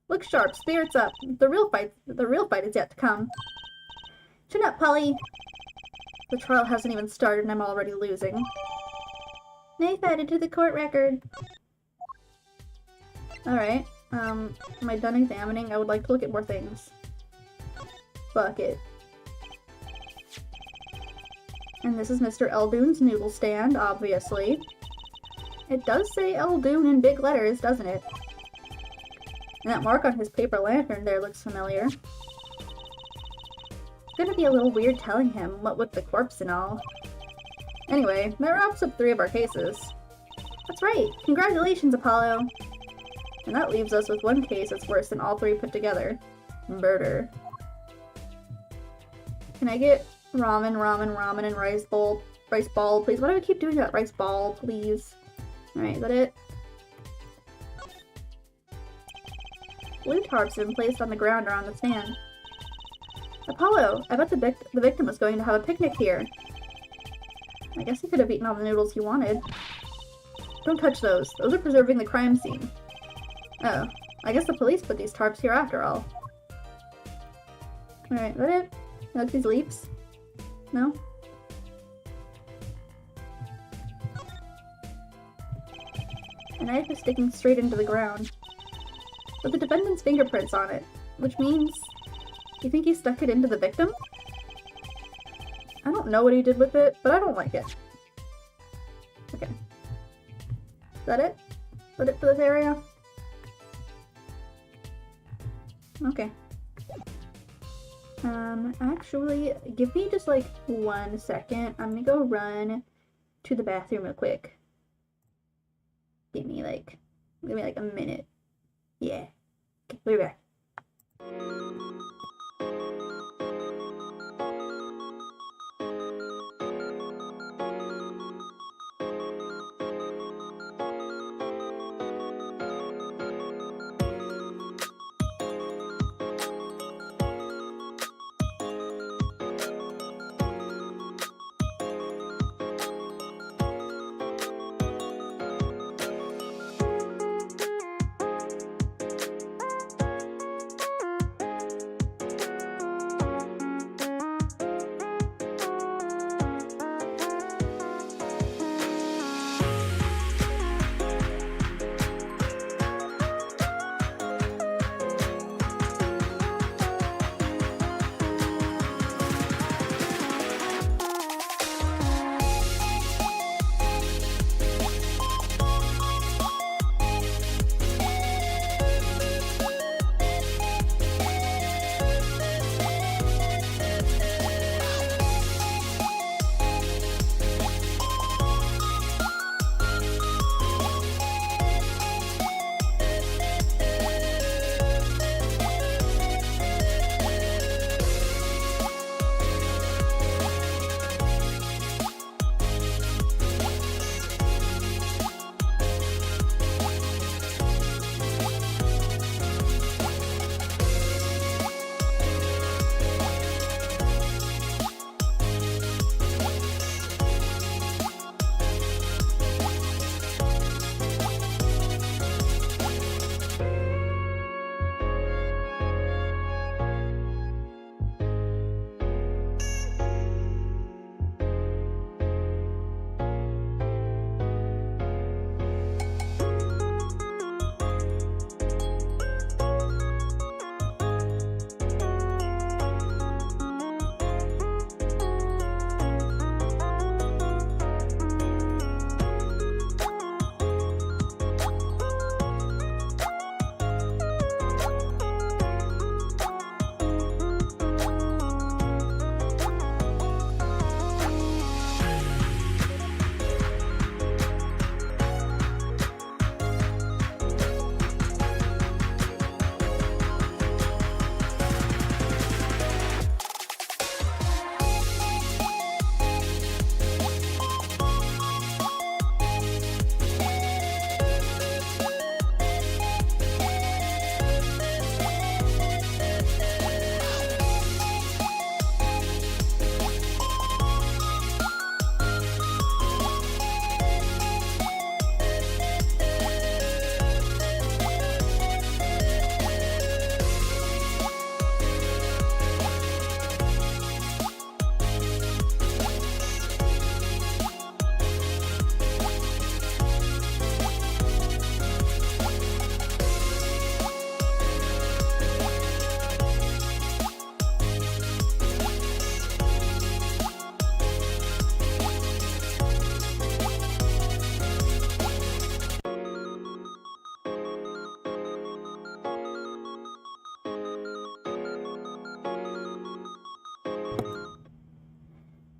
Look sharp, spirits up. The real fight is yet to come. Chin up, Polly. The trial hasn't even started and I'm already losing. Knife added to the court record. Alright, am I done examining? I would like to look at more things. Bucket. And this is Mr. Eldoon's noodle stand, obviously. It does say Eldoon in big letters, doesn't it? And that mark on his paper lantern there looks familiar. It's gonna be a little weird telling him, what with the corpse and all. Anyway, that wraps up 3 of our cases. That's right! Congratulations, Apollo! And that leaves us with 1 case that's worse than all 3 put together. Murder. Can I get ramen, and rice ball, please? Why do I keep doing that? Rice ball, please. Alright, is that it? Blue tarps have been placed on the ground around the stand. Apollo! I bet the victim was going to have a picnic here. I guess he could have eaten all the noodles he wanted. Don't touch those. Those are preserving the crime scene. Oh, I guess the police put these tarps here after all. Alright, is that it? Like these leaps? No? A knife is sticking straight into the ground. With the defendant's fingerprints on it, which means... You think he stuck it into the victim? I don't know what he did with it, but I don't like it. Okay. Is that it? Is that it for this area? Okay. Actually, give me just like 1 second. I'm gonna go run to the bathroom real quick. Give me like a minute. Yeah. Okay, we'll be back.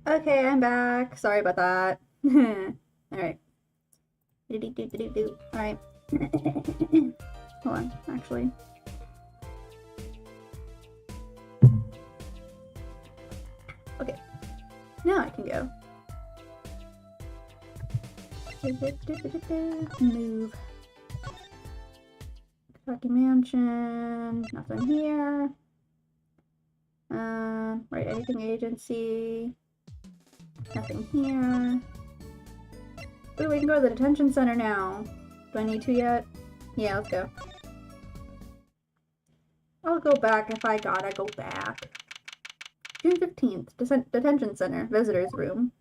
Okay, I'm back. Sorry about that. Alright. Alright. Hold on, actually. Okay. Now I can go. Move. Kentucky Mansion. Nothing here. Right, anything agency. Nothing here. Ooh, we can go to the detention center now. Do I need to yet? Yeah, let's go. I'll go back if I gotta go back. June 15th, detention center, visitor's room.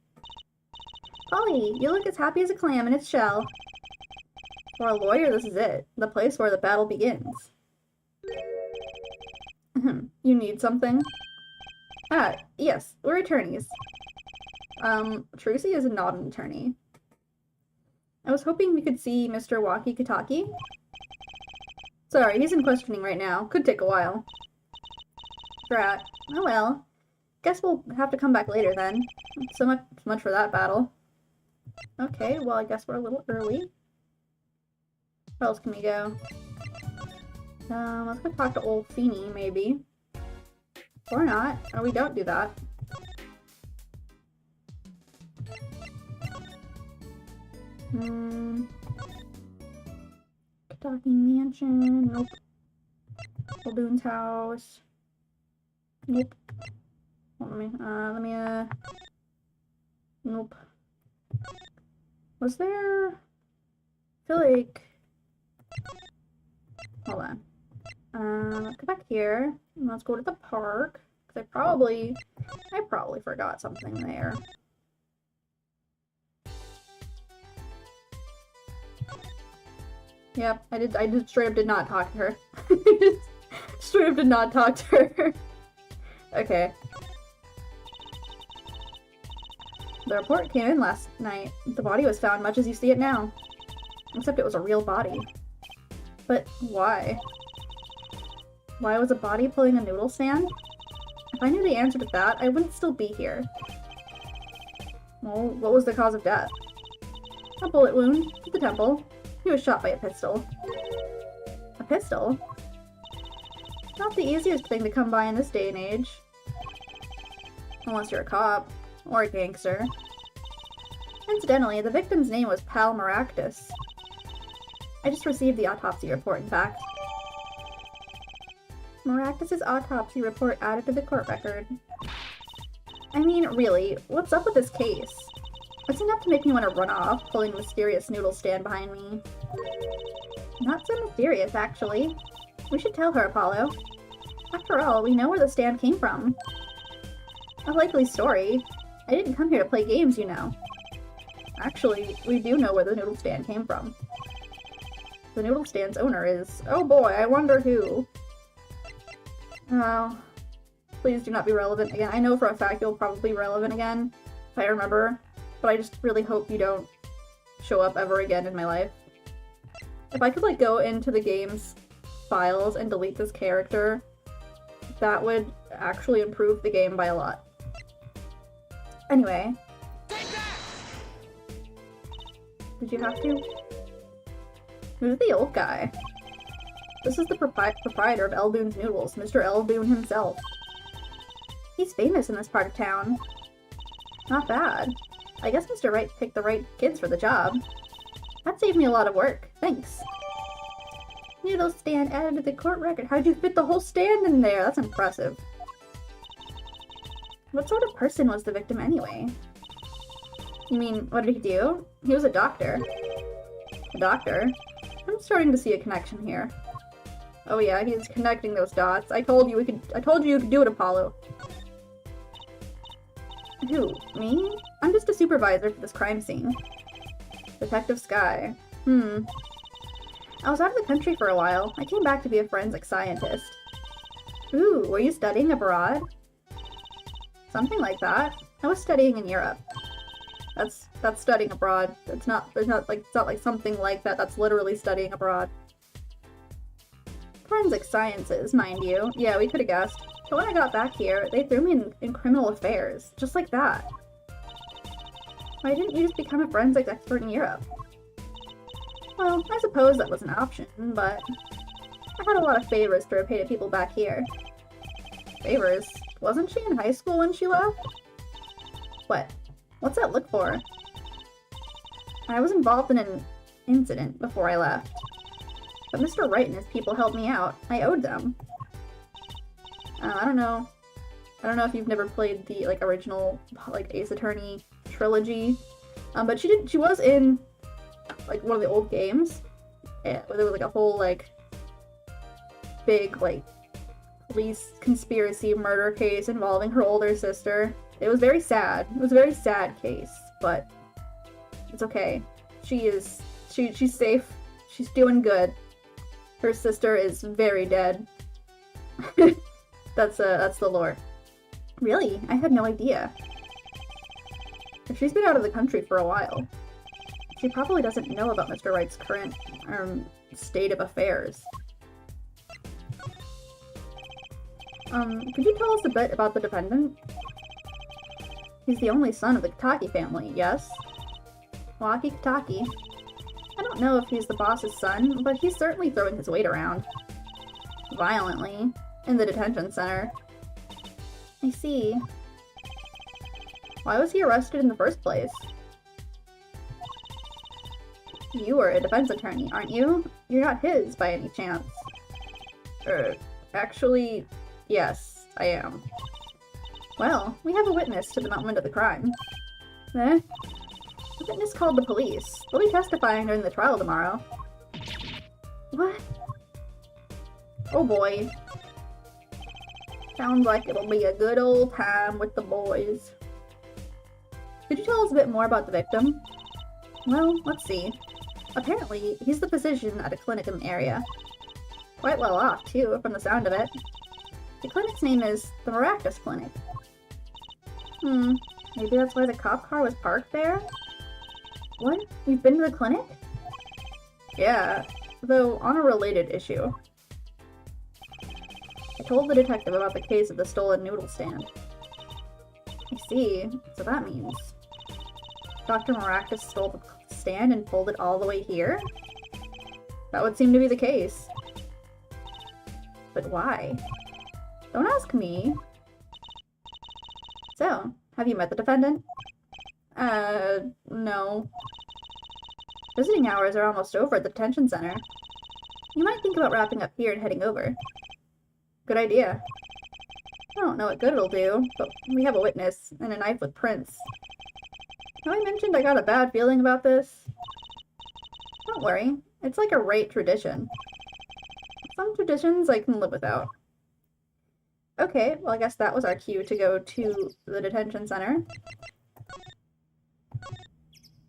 Polly, you look as happy as a clam in its shell. For a lawyer, this is it. The place where the battle begins. You need something? Ah, yes, we're attorneys. Trucy is not an attorney. I was hoping we could see Mr. Walkie-Kataki. Sorry, he's in questioning right now. Could take a while. Drat. Oh well. Guess we'll have to come back later then. So much for that battle. Okay, well I guess we're a little early. Where else can we go? Let's go talk to old Feeny, maybe. Or not. Or we don't do that. Kentucky Mansion. Nope. Balloon's house. Nope. Let me, nope. Was there... I feel like... Hold on. Let's go back here. And let's go to the park. Because I probably forgot something there. Yep, I just straight up did not talk to her. Straight up did not talk to her. Okay. The report came in last night. The body was found much as you see it now. Except it was a real body. But why? Why was a body pulling a noodle stand? If I knew the answer to that, I wouldn't still be here. Well, what was the cause of death? A bullet wound to the temple. He was shot by a pistol. A pistol? Not the easiest thing to come by in this day and age. Unless you're a cop. Or a gangster. Incidentally, the victim's name was Pal Maractus. I just received the autopsy report, in fact. Maractus's autopsy report added to the court record. I mean, really, what's up with this case? It's enough to make me want to run off, pulling a mysterious noodle stand behind me. Not so mysterious, actually. We should tell her, Apollo. After all, we know where the stand came from. A likely story. I didn't come here to play games, you know. Actually, we do know where the noodle stand came from. The noodle stand's owner is... Oh boy, I wonder who. Oh. Please do not be relevant again. I know for a fact you'll probably be relevant again, if I remember. But I just really hope you don't show up ever again in my life. If I could, like, go into the game's files and delete this character, that would actually improve the game by a lot. Anyway. Did you have to? Who's the old guy? This is the proprietor of Elboon's Noodles, Mr. Elboon himself. He's famous in this part of town. Not bad. I guess Mr. Wright picked the right kids for the job. That saved me a lot of work. Thanks. Noodle stand added to the court record. How'd you fit the whole stand in there? That's impressive. What sort of person was the victim anyway? You mean, what did he do? He was a doctor. A doctor? I'm starting to see a connection here. Oh yeah, he's connecting those dots. I told you you could do it, Apollo. Who? Me? I'm just a supervisor for this crime scene. Detective Sky. I was out of the country for a while. I came back to be a forensic scientist. Ooh, were you studying abroad? Something like that. I was studying in Europe. That's studying abroad. It's not like something like that. That's literally studying abroad. Forensic sciences, mind you. Yeah, we could have guessed. But when I got back here, they threw me in criminal affairs. Just like that. Why didn't you just become a forensics expert in Europe? Well, I suppose that was an option, but I had a lot of favors to repay to people back here. Favors? Wasn't she in high school when she left? What? What's that look for? I was involved in an incident before I left. But Mr. Wright and his people helped me out. I owed them. I don't know. I don't know if you've never played the original Ace Attorney trilogy, but she was in one of the old games. Where there was a whole big police conspiracy murder case involving her older sister. It was very sad. It was a very sad case, but it's okay. She's safe. She's doing good. Her sister is very dead. That's the lore. Really? I had no idea. She's been out of the country for a while. She probably doesn't know about Mr. Wright's current state of affairs. Could you tell us a bit about the defendant? He's the only son of the Kitaki family, yes? Waki Kitaki. I don't know if he's the boss's son, but he's certainly throwing his weight around. Violently. In the detention center. I see. Why was he arrested in the first place? You are a defense attorney, aren't you? You're not his, by any chance. Actually, yes, I am. Well, we have a witness to the moment of the crime. Eh? The witness called the police. They'll be testifying during the trial tomorrow. What? Oh boy. Sounds like it'll be a good old time with the boys. Could you tell us a bit more about the victim? Well, let's see. Apparently, he's the physician at a clinic in the area. Quite well off, too, from the sound of it. The clinic's name is the Maractus Clinic. Maybe that's why the cop car was parked there? What? You've been to the clinic? Yeah, though on a related issue. I told the detective about the case of the stolen noodle stand. I see, so that means Dr. Maractus stole the stand and pulled it all the way here? That would seem to be the case. But why? Don't ask me. So, have you met the defendant? No. Visiting hours are almost over at the detention center. You might think about wrapping up here and heading over. Good idea. I don't know what good it'll do, but we have a witness, and a knife with prints. Have I mentioned I got a bad feeling about this? Don't worry, it's like a rate tradition. Some traditions I can live without. Okay, well I guess that was our cue to go to the detention center.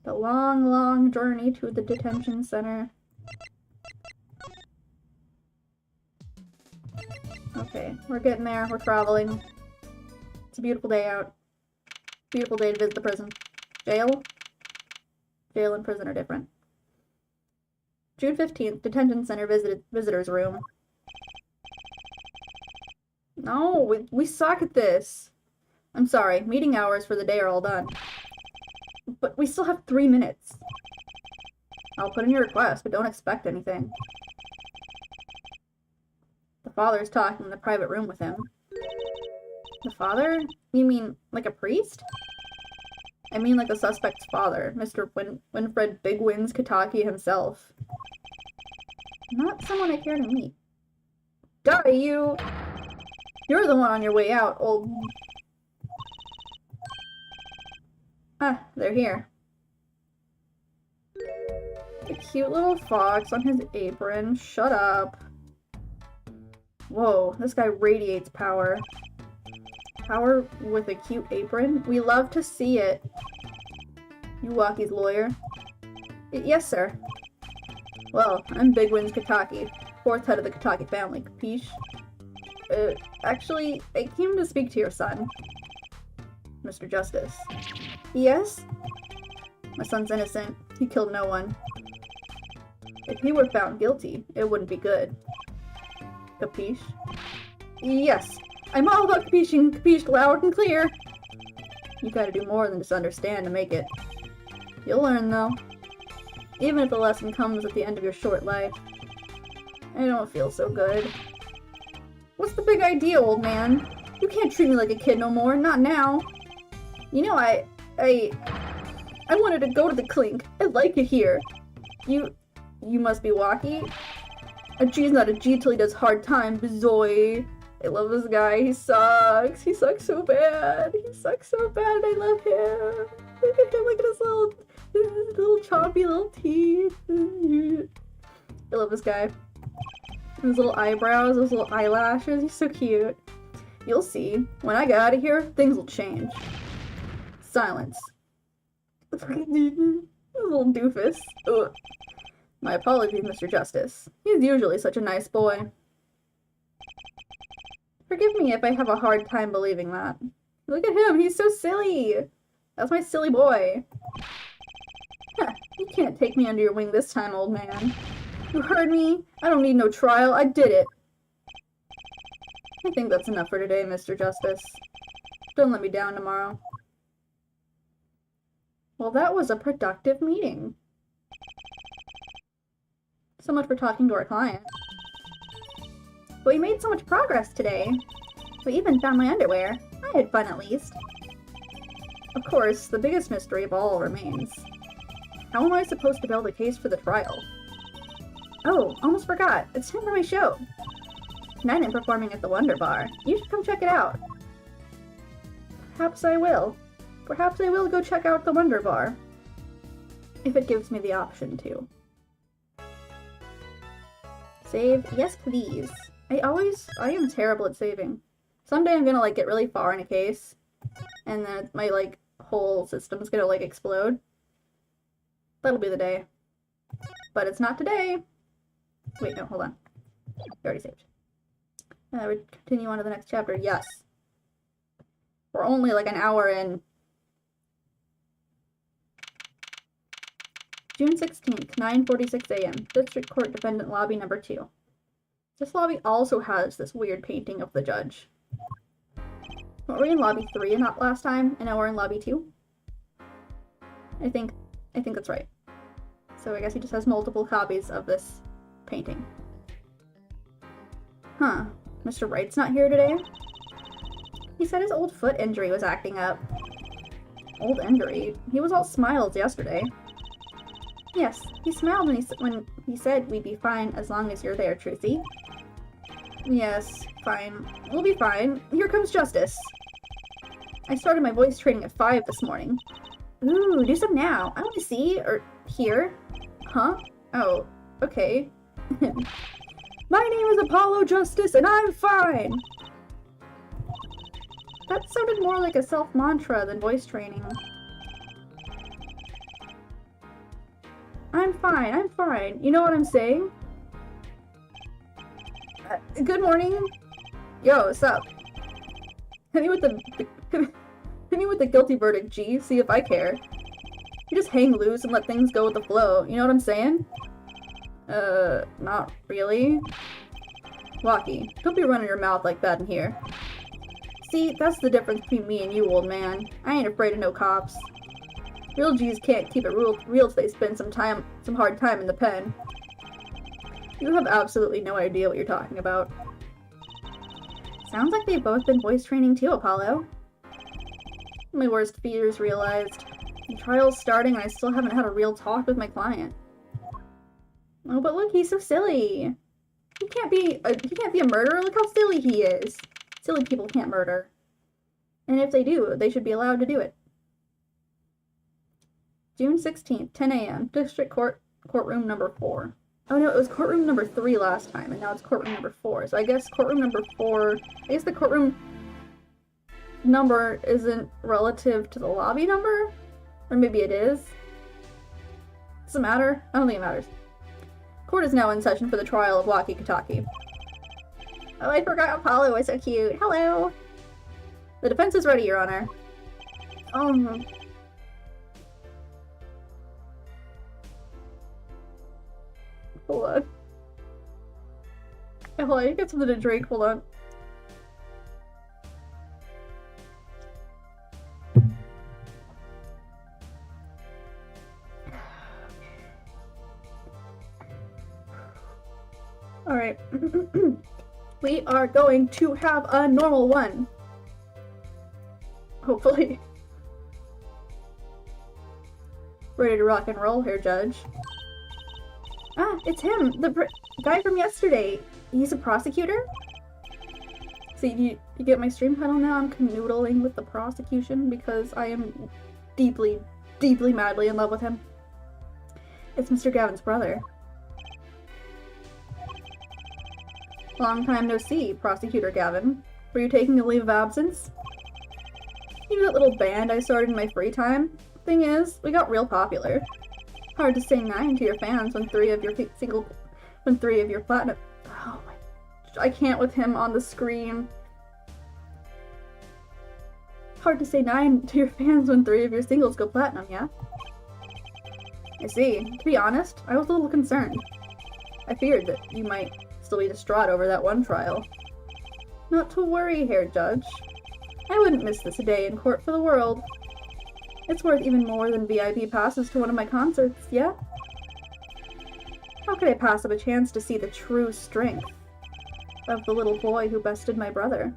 The long, long journey to the detention center. Okay, we're getting there. We're traveling. It's a beautiful day out. Beautiful day to visit the prison. Jail? Jail and prison are different. June 15th, detention center visitor's room. No, we suck at this. I'm sorry, meeting hours for the day are all done. But we still have 3 minutes. I'll put in your request, but don't expect anything. The father's talking in the private room with him. The father? You mean, like a priest? I mean like the suspect's father, Mr. Winfred Big Wins Kitaki himself. Not someone I care to meet. Die, you! You're the one on your way out, old... Ah, they're here. A cute little fox on his apron. Shut up. Whoa, this guy radiates power. Power with a cute apron? We love to see it. You Waki's lawyer? Yes, sir. Well, I'm Big Wins Kitaki, fourth head of the Kitaki family, capiche? Actually, I came to speak to your son, Mr. Justice. Yes? My son's innocent. He killed no one. If he were found guilty, it wouldn't be good. Capiche? Yes. I'm all about capiching. Capiche loud and clear. You gotta do more than just understand to make it. You'll learn, though. Even if the lesson comes at the end of your short life. I don't feel so good. What's the big idea, old man? You can't treat me like a kid no more, not now. You know, I wanted to go to the clink. I like it here. You must be Waki. A G's not a G till he does hard time, Bizoy. I love this guy. He sucks. He sucks so bad. He sucks so bad. I love him. Look at him. Look at his little choppy little teeth. I love this guy. His little eyebrows, those little eyelashes. He's so cute. You'll see. When I get out of here, things will change. Silence. Little doofus. Ugh. My apologies, Mr. Justice. He's usually such a nice boy. Forgive me if I have a hard time believing that. Look at him, he's so silly! That's my silly boy. Huh, you can't take me under your wing this time, old man. You heard me? I don't need no trial, I did it! I think that's enough for today, Mr. Justice. Don't let me down tomorrow. Well, that was a productive meeting. So much for talking to our client. But we made so much progress today. We even found my underwear. I had fun at least. Of course, the biggest mystery of all remains. How am I supposed to build a case for the trial? Oh, almost forgot. It's time for my show. Tonight I'm performing at the Wonder Bar. You should come check it out. Perhaps I will. Perhaps I will go check out the Wonder Bar. If it gives me the option to. Save? Yes, please. I am terrible at saving. Someday I'm gonna, like, get really far in a case, and then my, like, whole system's gonna, like, explode. That'll be the day. But it's not today! Wait, no, hold on. You already saved. We continue on to the next chapter. Yes. We're only, like, an hour in. June 16th, 9:46 a.m. District Court Defendant Lobby number 2. This lobby also has this weird painting of the judge. Were we in lobby 3 not last time, and now we're in lobby 2? I think that's right. So I guess he just has multiple copies of this painting. Huh. Mr. Wright's not here today? He said his old foot injury was acting up. Old injury? He was all smiles yesterday. Yes, he smiled when he said we'd be fine as long as you're there, Truthy. Yes, fine. We'll be fine. Here comes Justice. I started my voice training at 5 this morning. Ooh, do some now. I want to see, or hear. Huh? Oh, okay. My name is Apollo Justice, and I'm fine! That sounded more like a self-mantra than voice training. I'm fine, I'm fine. You know what I'm saying? Good morning. Yo, what's up? Hit me with the guilty verdict, G. See if I care. You just hang loose and let things go with the flow. You know what I'm saying? Not really. Waki, don't be running your mouth like that in here. See, that's the difference between me and you, old man. I ain't afraid of no cops. Real G's can't keep it real till they spend some hard time in the pen. You have absolutely no idea what you're talking about. Sounds like they've both been voice training too, Apollo. My worst fears realized. The trial's starting and I still haven't had a real talk with my client. Oh, but look, he's so silly. He can't be a murderer. Look how silly he is. Silly people can't murder. And if they do, they should be allowed to do it. June 16th, 10 a.m. District Court, courtroom number 4. Oh no, it was courtroom number 3 last time, and now it's courtroom number 4. So I guess courtroom number 4... I guess the courtroom number isn't relative to the lobby number? Or maybe it is? Does it matter? I don't think it matters. Court is now in session for the trial of Waki Kataki. Oh, I forgot Apollo was so cute. Hello! The defense is ready, Your Honor. Hold on. Hey, hold on, I get something to drink, hold on. Alright. We are going to have a normal one. Hopefully. Ready to rock and roll here, Judge. Ah, it's him! The guy from yesterday. He's a prosecutor? So you get my stream title now? I'm CaNOODLEing with the prosecution because I am deeply, deeply, madly in love with him. It's Mr. Gavin's brother. Long time no see, Prosecutor Gavin. Were you taking a leave of absence? You know that little band I started in my free time? Thing is, we got real popular. Hard to say nine to your fans when three of your platinum. Oh my! I can't with him on the screen. Hard to say nine to your fans when three of your singles go platinum, yeah? I see. To be honest, I was a little concerned. I feared that you might still be distraught over that one trial. Not to worry, Herr Judge. I wouldn't miss this a day in court for the world. It's worth even more than VIP passes to one of my concerts, yeah? How could I pass up a chance to see the true strength of the little boy who bested my brother?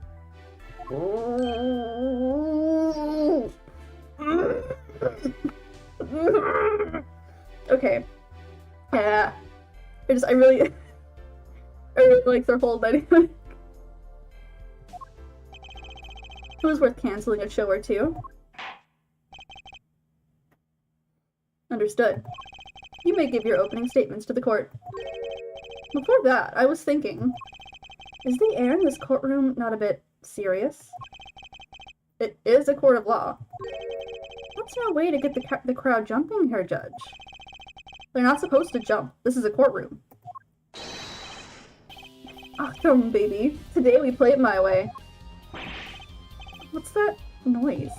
Okay. Yeah. I really like their whole dynamic. It was worth canceling a show or two. Understood. You may give your opening statements to the court. Before that, I was thinking, is the air in this courtroom not a bit serious? It is a court of law. That's no way to get the crowd jumping, Herr Judge. They're not supposed to jump. This is a courtroom. Achtung, baby. Today we play it my way. What's that noise?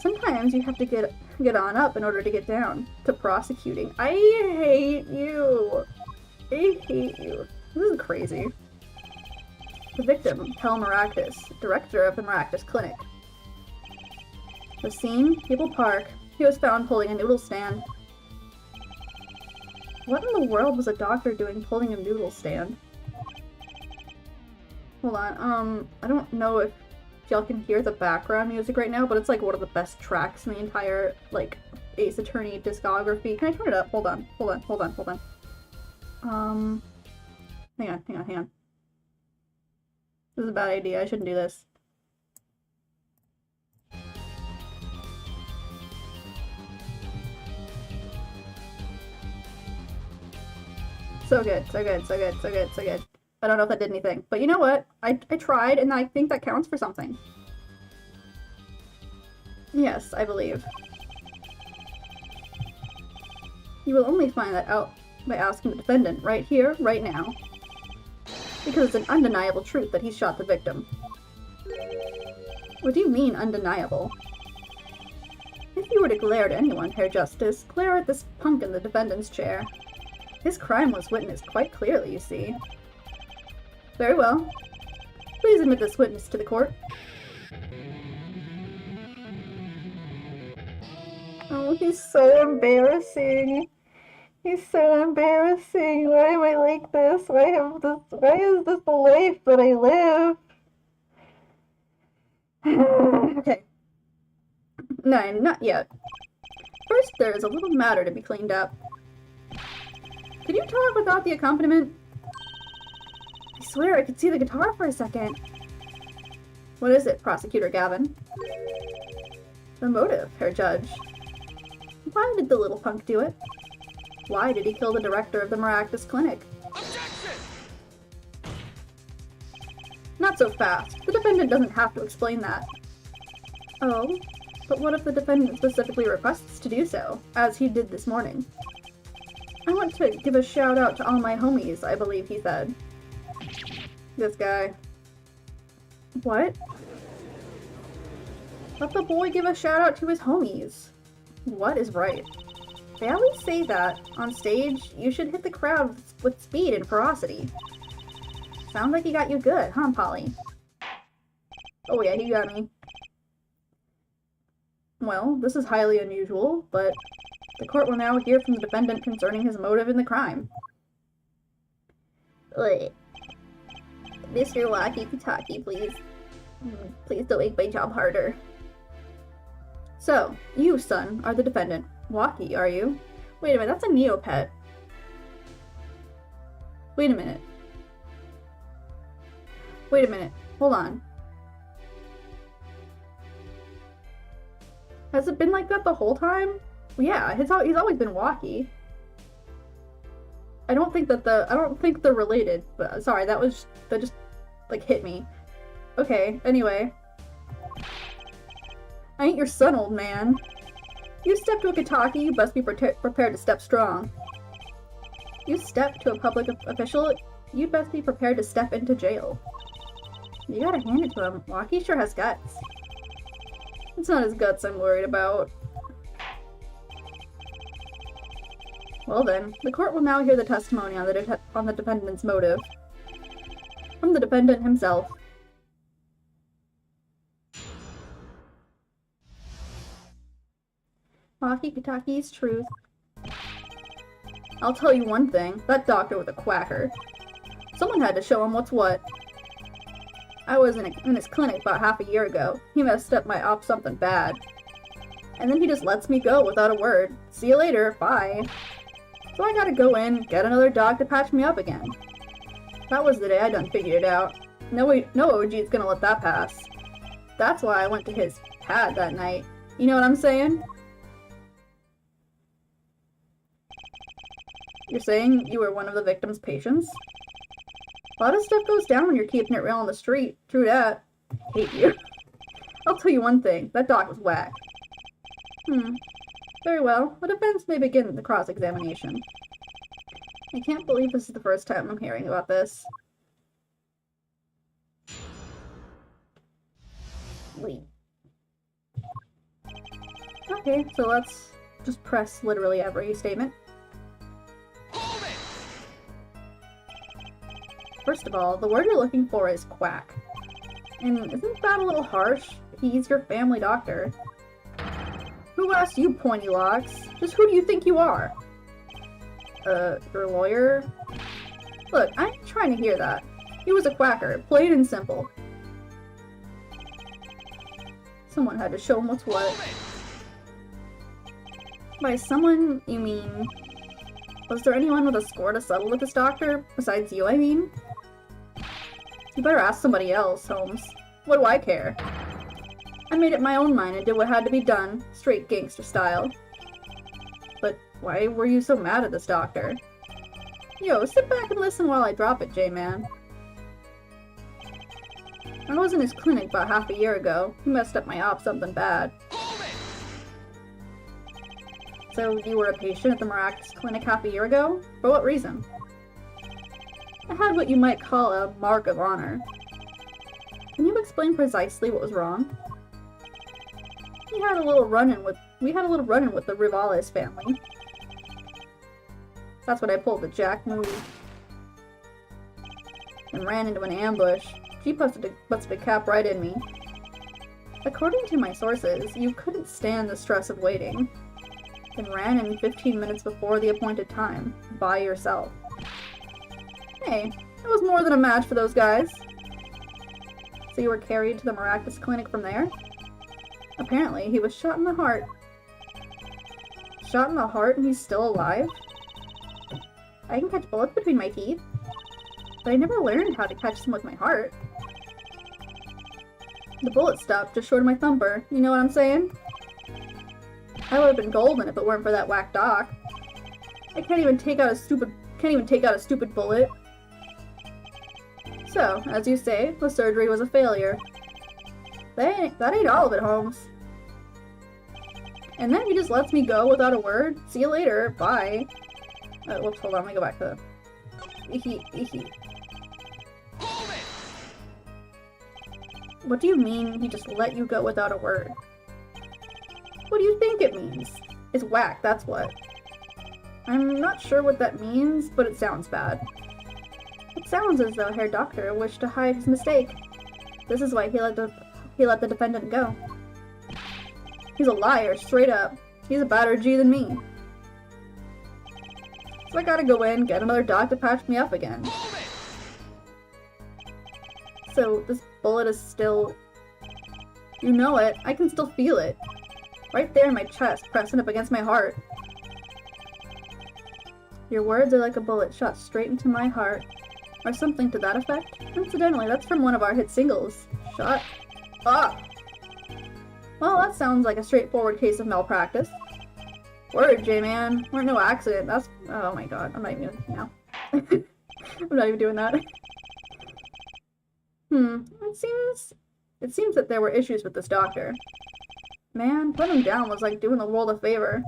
Sometimes you have to get on up in order to get down. To prosecuting. I hate you. I hate you. This is crazy. The victim, Kel Maractus, director of the Maractus Clinic. The scene, People Park. He was found pulling a noodle stand. What in the world was a doctor doing pulling a noodle stand? Hold on, I don't know if y'all can hear the background music right now, but it's like one of the best tracks in the entire, like, Ace Attorney discography. Can I turn it up? Hold on. Hang on. This is a bad idea. I shouldn't do this. So good. I don't know if that did anything. But you know what? I tried, and I think that counts for something. Yes, I believe. You will only find that out by asking the defendant right here, right now. Because it's an undeniable truth that he shot the victim. What do you mean, undeniable? If you were to glare at anyone, Herr Justice, glare at this punk in the defendant's chair. His crime was witnessed quite clearly, you see. Very well. Please admit this witness to the court. Oh, he's so embarrassing. He's so embarrassing. Why am I like this? Why is this the life that I live? Okay. 9, not yet. First, there is a little matter to be cleaned up. Could you talk without the accompaniment? I swear I could see the guitar for a second. What is it, Prosecutor Gavin? The motive, Herr Judge. Why did the little punk do it? Why did he kill the director of the Maractus Clinic? Objection! Not so fast. The defendant doesn't have to explain that. Oh, but what if the defendant specifically requests to do so, as he did this morning? I want to give a shout out to all my homies, I believe he said. This guy. What? Let the boy give a shout out to his homies. What is right? They always say that, on stage, you should hit the crowd with speed and ferocity. Sounds like he got you good, huh, Polly? Oh yeah, he got me. Well, this is highly unusual, but the court will now hear from the defendant concerning his motive in the crime. Wait. Mr. Walkie-talkie, please. Please don't make my job harder. So, you, son, are the defendant. Walkie, are you? Wait a minute, that's a Neopet. Wait a minute. Wait a minute. Hold on. Has it been like that the whole time? Well, yeah, he's always been Walkie. I don't think they're related, but sorry, that just like hit me. Okay, anyway. I ain't your son, old man. You step to a Kitaki, you best be prepared to step strong. You step to a public official, you best be prepared to step into jail. You gotta hand it to him. Walkie sure has guts. It's not his guts I'm worried about. Well then, the court will now hear the testimony on the defendant's motive. From the defendant himself. Walkie-talkie's truth. I'll tell you one thing, that doctor was a quacker. Someone had to show him what's what. I was in his clinic about half a year ago. He messed up my op something bad. And then he just lets me go without a word. See you later, bye. So I gotta go in, get another doc to patch me up again. That was the day I done figured it out. No OG's gonna let that pass. That's why I went to his pad that night. You know what I'm saying? You're saying you were one of the victim's patients? A lot of stuff goes down when you're keeping it real on the street. True that. Hate you. I'll tell you one thing, that doc was whack. Very well, the defense may begin the cross-examination. I can't believe this is the first time I'm hearing about this. Wait. Okay, so let's just press literally every statement. First of all, the word you're looking for is quack. And isn't that a little harsh? He's your family doctor. Who asked you, pointy locks? Just who do you think you are? Your lawyer? Look, I ain't trying to hear that. He was a quacker, plain and simple. Someone had to show him what's what. By someone, you mean... Was there anyone with a score to settle with this doctor? Besides you, I mean? You better ask somebody else, Holmes. What do I care? I made up my own mind and did what had to be done, straight gangster style. But why were you so mad at this doctor? Yo, sit back and listen while I drop it, J-Man. I was in his clinic about half a year ago. He messed up my op something bad. So you were a patient at the Miraculous Clinic half a year ago? For what reason? I had what you might call a mark of honor. Can you explain precisely what was wrong? We had a little run-in with the Rivales family. That's when I pulled the Jack move. And ran into an ambush. She busted a cap right in me. According to my sources, you couldn't stand the stress of waiting. And ran in 15 minutes before the appointed time, by yourself. Hey, it was more than a match for those guys. So you were carried to the Miraculous Clinic from there? Apparently, he was shot in the heart. Shot in the heart and he's still alive? I can catch bullets between my teeth. But I never learned how to catch them with my heart. The bullet stopped just short of my thumper, you know what I'm saying? I would have been golden if it weren't for that whack doc. I can't even take out a stupid bullet. So, as you say, the surgery was a failure. That ain't all of it, Holmes. And then he just lets me go without a word. See you later. Bye. Whoops, hold on. Let me go back to the... What do you mean he just let you go without a word? What do you think it means? It's whack, that's what. I'm not sure what that means, but it sounds bad. It sounds as though Herr Doctor wished to hide his mistake. This is why he let the defendant go. He's a liar, straight up. He's a badder G than me. So I gotta go in, get another doc to patch me up again. So this bullet is still... You know it. I can still feel it. Right there in my chest, pressing up against my heart. Your words are like a bullet shot straight into my heart. Or something to that effect. Incidentally, that's from one of our hit singles. Shut up! Well, that sounds like a straightforward case of malpractice. Word, J-Man. We're no accident. That's... Oh my god. I'm not even... No. I'm not even doing that. It seems that there were issues with this doctor. Man, putting him down was like doing the world a favor.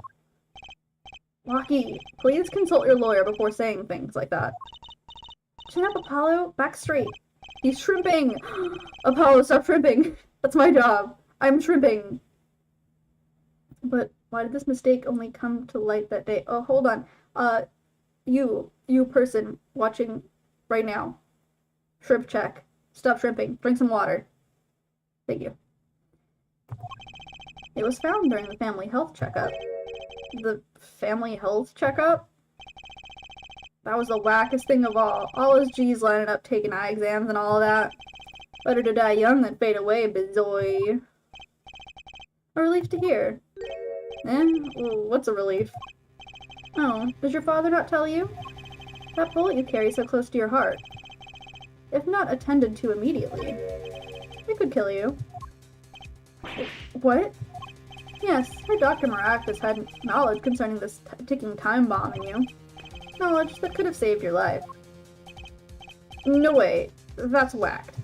Rocky, please consult your lawyer before saying things like that. Chin up, Apollo. Back straight. He's shrimping! Apollo, stop shrimping! That's my job. I'm shrimping. But why did this mistake only come to light that day? Oh, hold on. You person watching right now. Shrimp check. Stop shrimping. Drink some water. Thank you. It was found during the family health checkup. The family health checkup? That was the wackest thing of all. All those G's lining up taking eye exams and all of that. Better to die young than fade away, bizoy. A relief to hear. What's a relief? Oh, does your father not tell you? That bullet you carry so close to your heart. If not attended to immediately, it could kill you. What? Yes, her Dr. Maractus had knowledge concerning this ticking time bomb in you. Knowledge that could have saved your life. No way. That's whacked.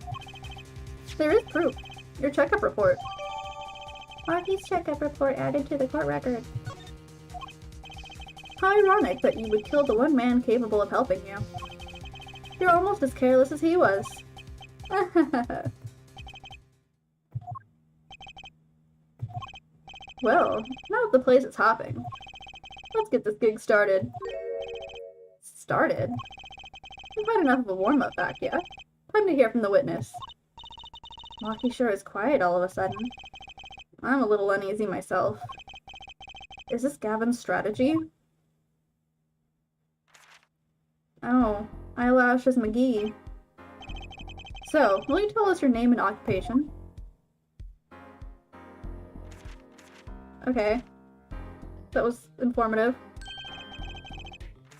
There is proof. Your checkup report. Rocky's checkup report added to the court record. How ironic that you would kill the one man capable of helping you. You're almost as careless as he was. Well, now that the place is hopping, let's get this gig started. Started? We've had enough of a warm-up back yet. Time to hear from the witness. Rocky sure is quiet all of a sudden. I'm a little uneasy myself. Is this Gavin's strategy? Oh, eyelashes McGee. So, will you tell us your name and occupation? Okay. That was informative.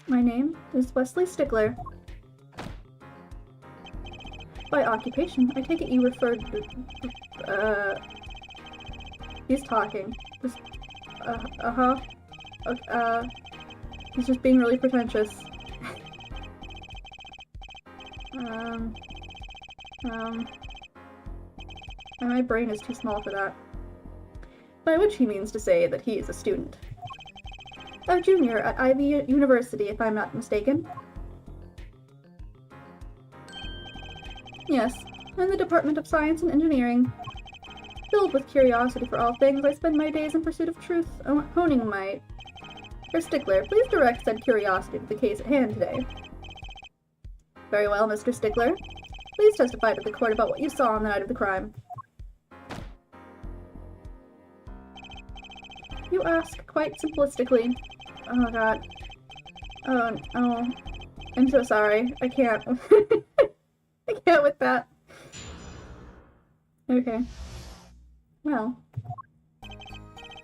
My name is Wesley Stickler. By occupation, I take it you referred to... He's talking. Just... uh-huh. Okay, he's just being really pretentious. And my brain is too small for that. By which he means to say that he is a student. A junior at Ivy University, if I'm not mistaken. Yes, in the Department of Science and Engineering. Filled with curiosity for all things, I spend my days in pursuit of truth, honing my... Herr Stickler, please direct said curiosity to the case at hand today. Very well, Mr. Stickler. Please testify to the court about what you saw on the night of the crime. You ask quite simplistically. Oh god. Oh. I'm so sorry. I can't. I can't with that. Okay. Well.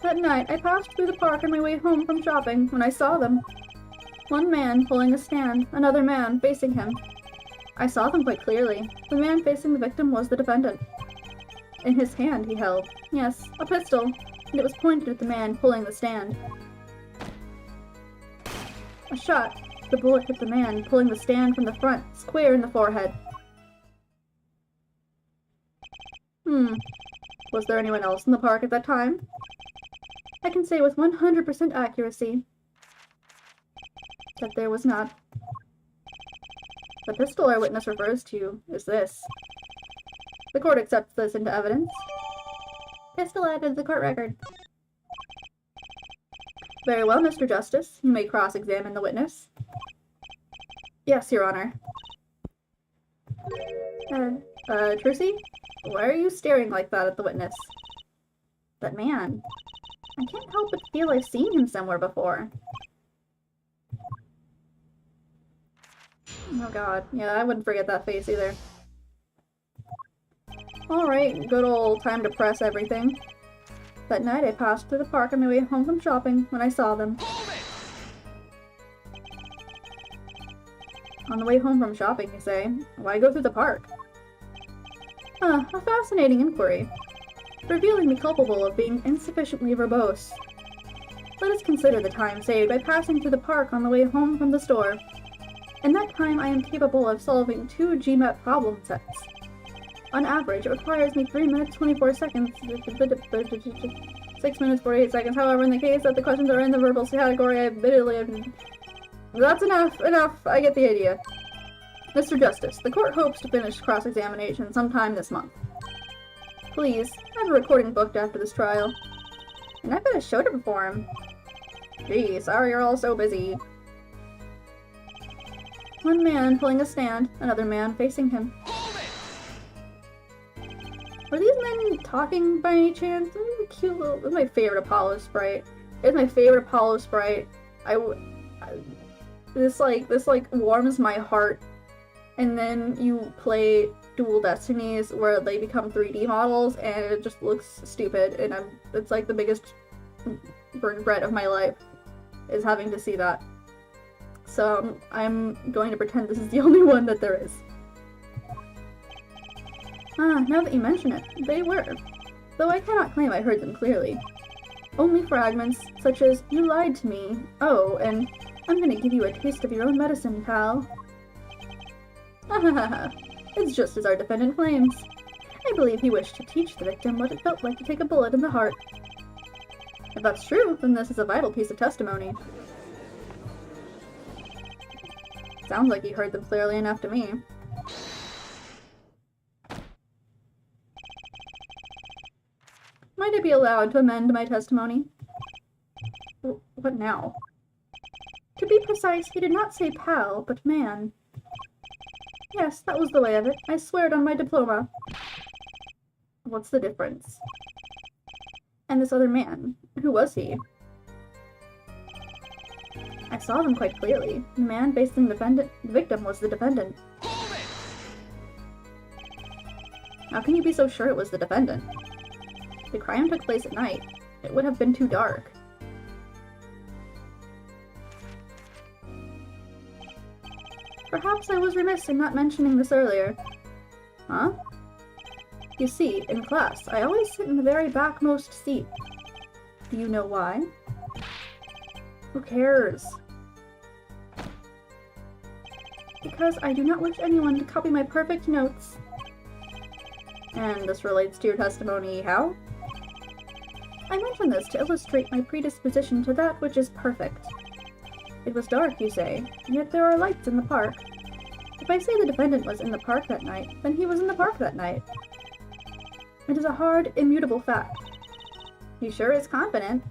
That night, I passed through the park on my way home from shopping when I saw them. One man pulling a stand, another man facing him. I saw them quite clearly. The man facing the victim was the defendant. In his hand he held, yes, a pistol, and it was pointed at the man pulling the stand. A shot. The bullet hit the man pulling the stand from the front, square in the forehead. Was there anyone else in the park at that time? I can say with 100% accuracy that there was not. The pistol our witness refers to is this. The court accepts this into evidence. Pistol added to the court record. Very well, Mr. Justice. You may cross-examine the witness. Yes, Your Honor. Trucy? Why are you staring like that at the witness? That man. I can't help but feel I've seen him somewhere before. Oh god. Yeah, I wouldn't forget that face either. Alright, good old time to press everything. That night I passed through the park on my way home from shopping when I saw them. On the way home from shopping, you say? Why go through the park? Ah, a fascinating inquiry, revealing me culpable of being insufficiently verbose. Let us consider the time saved by passing through the park on the way home from the store. In that time I am capable of solving 2 GMAT problem sets. On average, it requires me 3 minutes 24 seconds, 6 minutes 48 seconds. However, in the case that the questions are in the verbal category, I admittedly... That's enough, I get the idea. Mr. Justice, the court hopes to finish cross-examination sometime this month. Please, I have a recording booked after this trial. And I've got a show to perform. Gee, sorry you're all so busy. One man pulling a stand, another man facing him. Were these men talking by any chance? Cute little... This is my favorite Apollo sprite. It's my favorite Apollo sprite. This warms my heart. And then you play Dual Destinies where they become 3D models and it just looks stupid, and it's like the biggest regret of my life is having to see that. So I'm going to pretend this is the only one that there is. Ah, now that you mention it, they were. Though I cannot claim I heard them clearly. Only fragments, such as, "You lied to me," "Oh," and "I'm gonna give you a taste of your own medicine, pal." Hahaha. It's just as our defendant claims. I believe he wished to teach the victim what it felt like to take a bullet in the heart. If that's true, then this is a vital piece of testimony. Sounds like he heard them clearly enough to me. Might I be allowed to amend my testimony? What now? To be precise, he did not say pal, but man. Yes, that was the way of it. I swear it on my diploma. What's the difference? And this other man, who was he? I saw them quite clearly. The man facing the victim was the defendant. How can you be so sure it was the defendant? The crime took place at night. It would have been too dark. Perhaps I was remiss in not mentioning this earlier. Huh? You see, in class, I always sit in the very backmost seat. Do you know why? Who cares? Because I do not wish anyone to copy my perfect notes. And this relates to your testimony how? I mention this to illustrate my predisposition to that which is perfect. It was dark, you say, yet there are lights in the park. If I say the defendant was in the park that night, then he was in the park that night. It is a hard, immutable fact. He sure is confident.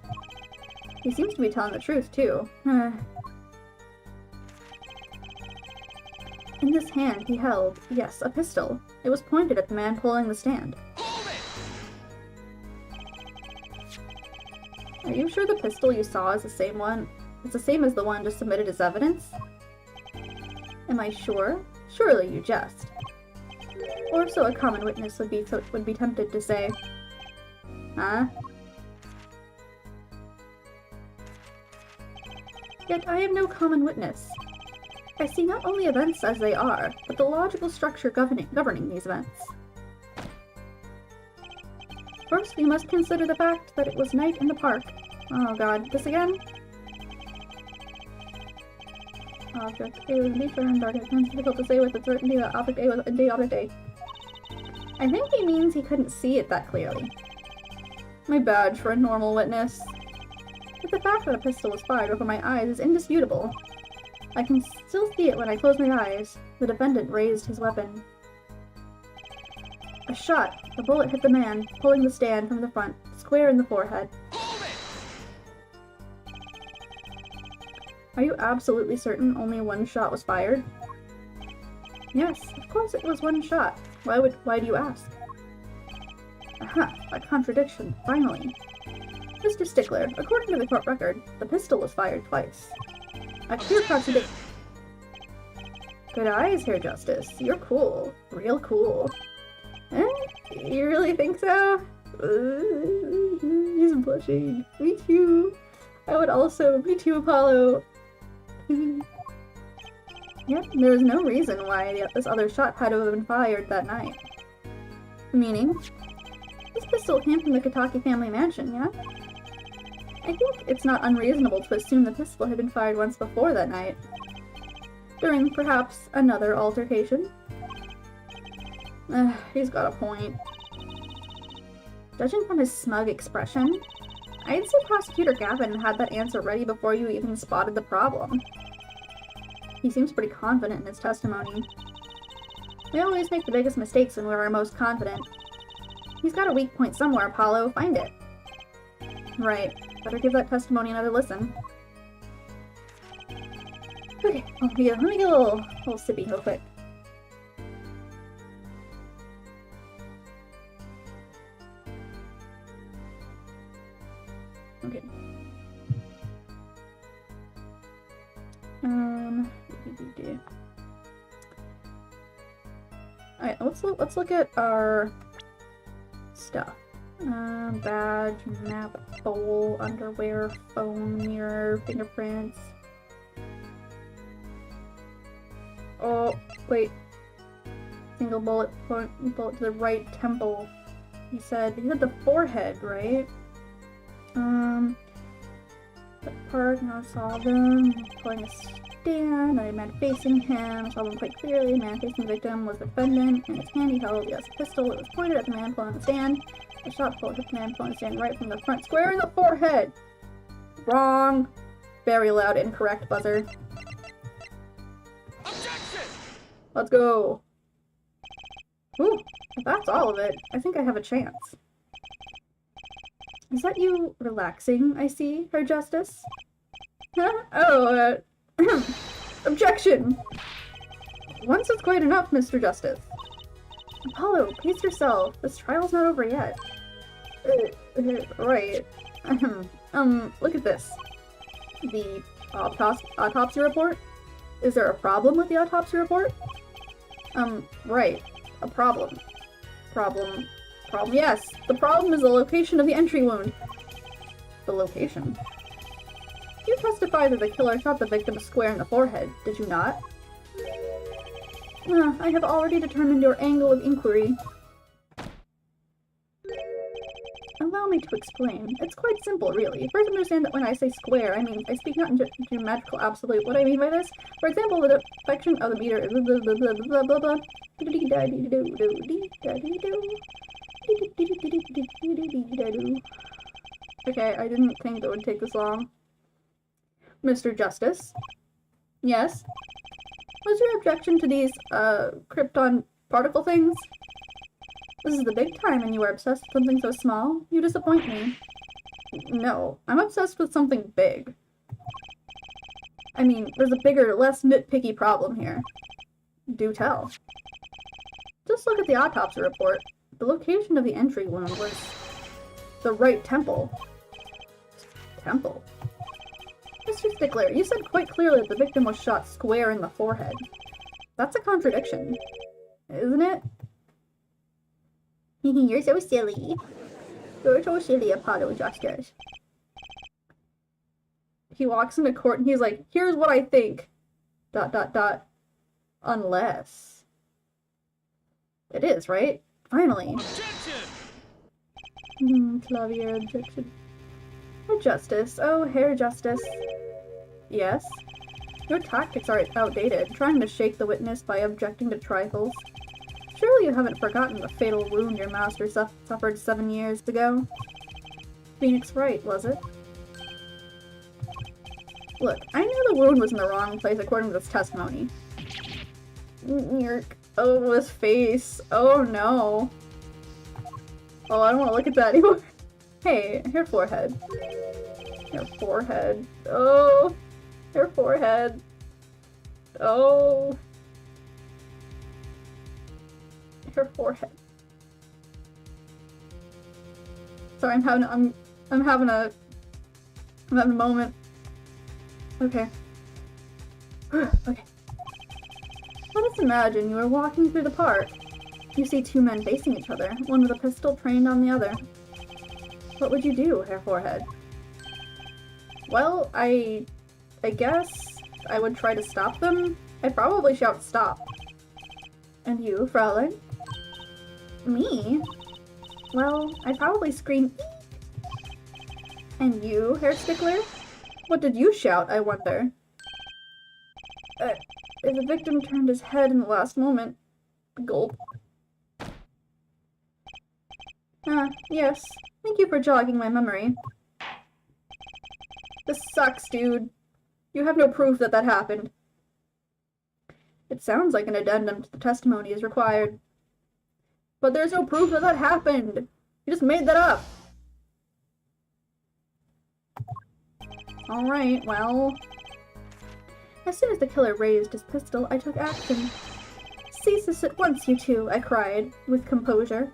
He seems to be telling the truth, too. In this hand he held, yes, a pistol. It was pointed at the man pulling the stand. Are you sure the pistol you saw is the same one? It's the same as the one just submitted as evidence? Am I sure? Surely you jest. Or so a common witness would be tempted to say. Huh? Yet I am no common witness. I see not only events as they are, but the logical structure governing these events. First, we must consider the fact that it was night in the park. Oh god, this again? Object A was indeed turned dark. It's difficult to say with the certainty that object A was indeed object A. I think he means he couldn't see it that clearly. My badge for a normal witness. But the fact that a pistol was fired before my eyes is indisputable. I can still see it when I close my eyes. The defendant raised his weapon. A shot. A bullet hit the man, pulling the stand from the front, square in the forehead. Are you absolutely certain only one shot was fired? Yes, of course it was one shot. Why do you ask? Aha, a contradiction, finally. Mr. Stickler, according to the court record, the pistol was fired twice. A clear contradiction. Good eyes here, Justice. You're cool. Real cool. You really think so? He's blushing. Me too. I would also. Me too, Apollo. Yep, there was no reason why this other shot had to have been fired that night. Meaning? This pistol came from the Kataki family mansion, yeah? I think it's not unreasonable to assume the pistol had been fired once before that night. During, perhaps, another altercation. He's got a point. Judging from his smug expression, I'd say Prosecutor Gavin had that answer ready before you even spotted the problem. He seems pretty confident in his testimony. We always make the biggest mistakes when we're our most confident. He's got a weak point somewhere, Apollo. Find it. Right. Better give that testimony another listen. Okay, let me get a little sippy real quick. Okay. Alright, let's look at our stuff. Badge, map, bowl, underwear, phone, mirror, fingerprints. Oh, wait. Single bullet to the right temple. He said the forehead, right? The park, now I saw them pulling a stand, a man facing him, I saw them quite clearly. The man facing the victim was the defendant. In his hand he held a pistol. It was pointed at the man pulling the stand. The shot pulled hit the man pulling the stand right from the front, square in the forehead. Wrong. Very loud, incorrect buzzer. Objection! Let's go. Ooh, if that's all of it, I think I have a chance. Is that you relaxing, I see, Her Justice? Huh? Oh, objection! Once is quite enough, Mr. Justice. Apollo, pace yourself. This trial's not over yet. Right. Look at this. The autopsy report? Is there a problem with the autopsy report? Right. A problem. Problem, yes. The problem is the location of the entry wound. The location? You testified that the killer shot the victim square in the forehead, did you not? I have already determined your angle of inquiry. Allow me to explain. It's quite simple, really. First, understand that when I say square, I mean, I speak not in geometrical absolute. What I mean by this? For example, the deflection of the meter is blah blah blah blah blah blah. Okay, I didn't think that would take this long. Mr. Justice? Yes? What's your objection to these, krypton particle things? This is the big time and you are obsessed with something so small? You disappoint me. No, I'm obsessed with something big. I mean, there's a bigger, less nitpicky problem here. Do tell. Just look at the autopsy report. The location of the entry wound was the right temple. Temple? Mr. Stickler, you said quite clearly that the victim was shot square in the forehead. That's a contradiction, isn't it? You're so silly. You're so silly, Apollo Justice. He walks into court and he's like, here's what I think. ... Unless. It is, right? Finally. Objection! Clavier, objection. Herr Justice. Oh, Herr Justice. Yes? Your tactics are outdated, trying to shake the witness by objecting to trifles. Surely you haven't forgotten the fatal wound your master suffered 7 years ago? Phoenix Wright, was it? Look, I knew the wound was in the wrong place according to this testimony. Oh, his face. Oh no. Oh, I don't want to look at that anymore. Hey, your forehead. Your forehead. Oh, your forehead. Oh. Her forehead. Sorry, I'm having a moment. Okay. Okay. Let us imagine you are walking through the park. You see two men facing each other, one with a pistol trained on the other. What would you do, Hair Forehead? Well, I guess I would try to stop them. I'd probably shout stop. And you, Fraulein? Me? Well, I'd probably scream eek. And you, Hair Stickler? What did you shout, I wonder? If the victim turned his head in the last moment. Gulp. Ah, yes. Thank you for jogging my memory. This sucks, dude. You have no proof that that happened. It sounds like an addendum to the testimony is required. But there's no proof that that happened. You just made that up. Alright, well... As soon as the killer raised his pistol, I took action. Cease this at once, you two, I cried, with composure.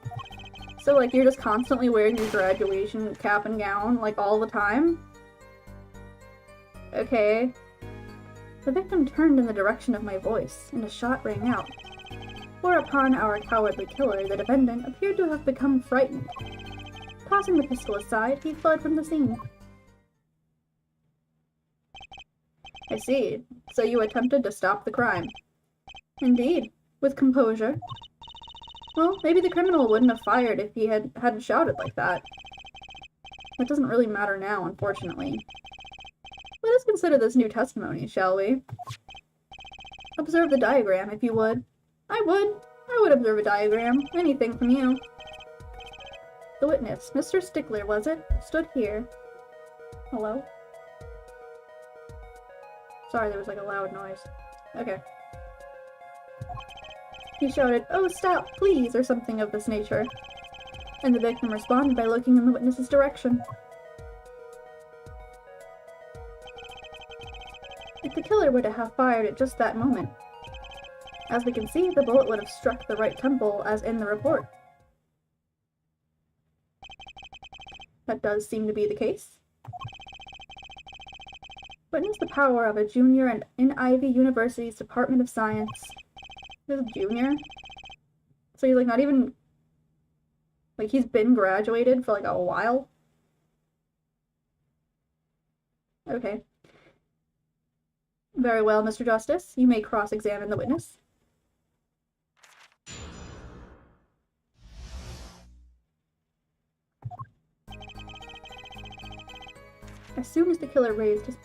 So, like, you're just constantly wearing your graduation cap and gown, like, all the time? Okay. The victim turned in the direction of my voice, and a shot rang out. Whereupon our cowardly killer, the defendant, appeared to have become frightened. Tossing the pistol aside, he fled from the scene. I see. So you attempted to stop the crime. Indeed. With composure. Well, maybe the criminal wouldn't have fired if he hadn't shouted like that. That doesn't really matter now, unfortunately. Let us consider this new testimony, shall we? Observe the diagram, if you would. I would observe a diagram. Anything from you. The witness, Mr. Stickler, was it? Stood here. Hello? Sorry, there was like a loud noise. Okay. He shouted, "Oh, stop, please," or something of this nature. And the victim responded by looking in the witness's direction. If the killer were to have fired at just that moment, as we can see, the bullet would have struck the right temple as in the report. That does seem to be the case. Witness the power of a junior and in Ivy University's Department of Science. This is junior? So he's like not even... Like he's been graduated for like a while? Okay. Very well, Mr. Justice. You may cross-examine the witness. As soon as the killer raised his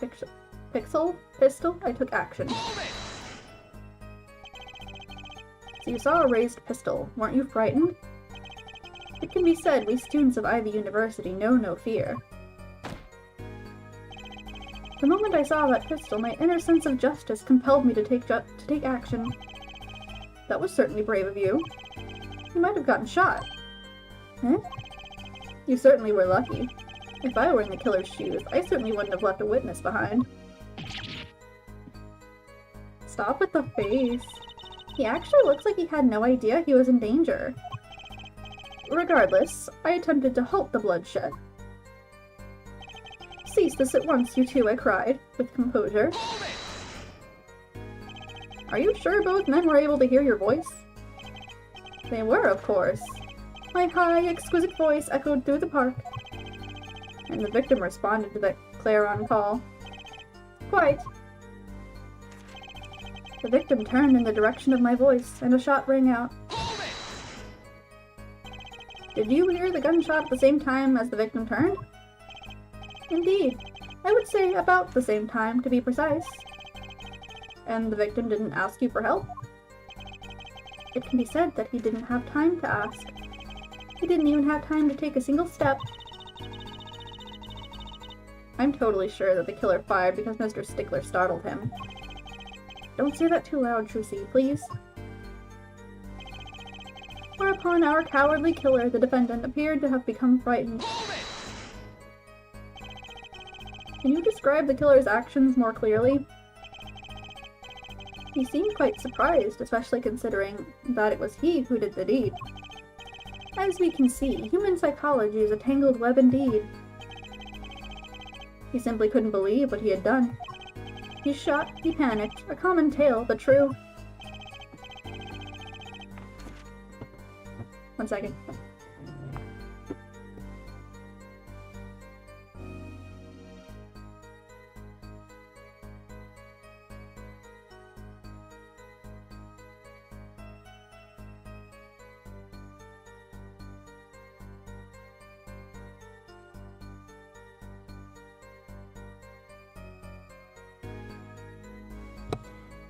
pistol, I took action. So you saw a raised pistol. Weren't you frightened? It can be said we students of Ivy University know no fear. The moment I saw that pistol, my inner sense of justice compelled me to take action. That was certainly brave of you. You might have gotten shot. Eh? You certainly were lucky. If I were in the killer's shoes, I certainly wouldn't have left a witness behind. Stop with the face. He actually looks like he had no idea he was in danger. Regardless, I attempted to halt the bloodshed. Cease this at once, you two, I cried, with composure. Are you sure both men were able to hear your voice? They were, of course. My high, exquisite voice echoed through the park. And the victim responded to that clarion call. Quite. The victim turned in the direction of my voice, and a shot rang out. Did you hear the gunshot at the same time as the victim turned? Indeed. I would say about the same time, to be precise. And the victim didn't ask you for help? It can be said that he didn't have time to ask. He didn't even have time to take a single step. I'm totally sure that the killer fired because Mr. Stickler startled him. Don't say that too loud, Trucy, please. Whereupon our cowardly killer, the defendant, appeared to have become frightened. Can you describe the killer's actions more clearly? He seemed quite surprised, especially considering that it was he who did the deed. As we can see, human psychology is a tangled web indeed. He simply couldn't believe what he had done. He shot, he panicked, a common tale, but true. 1 second.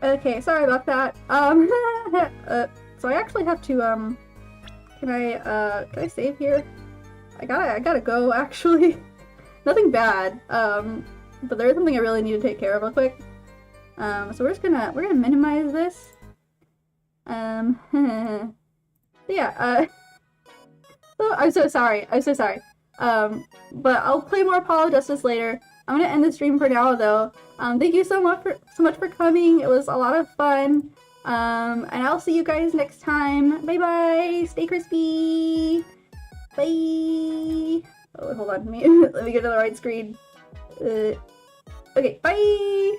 Okay, sorry about that. So I actually have to, can I save here? I gotta go, actually. Nothing bad, but there is something I really need to take care of real quick. So we're gonna minimize this. Yeah, so I'm so sorry, but I'll play more Apollo Justice later. I'm gonna end the stream for now, though. Thank you so much for coming. It was a lot of fun. And I'll see you guys next time. Bye bye. Stay crispy. Bye. Oh, hold on. Let me get to the right screen. Okay. Bye.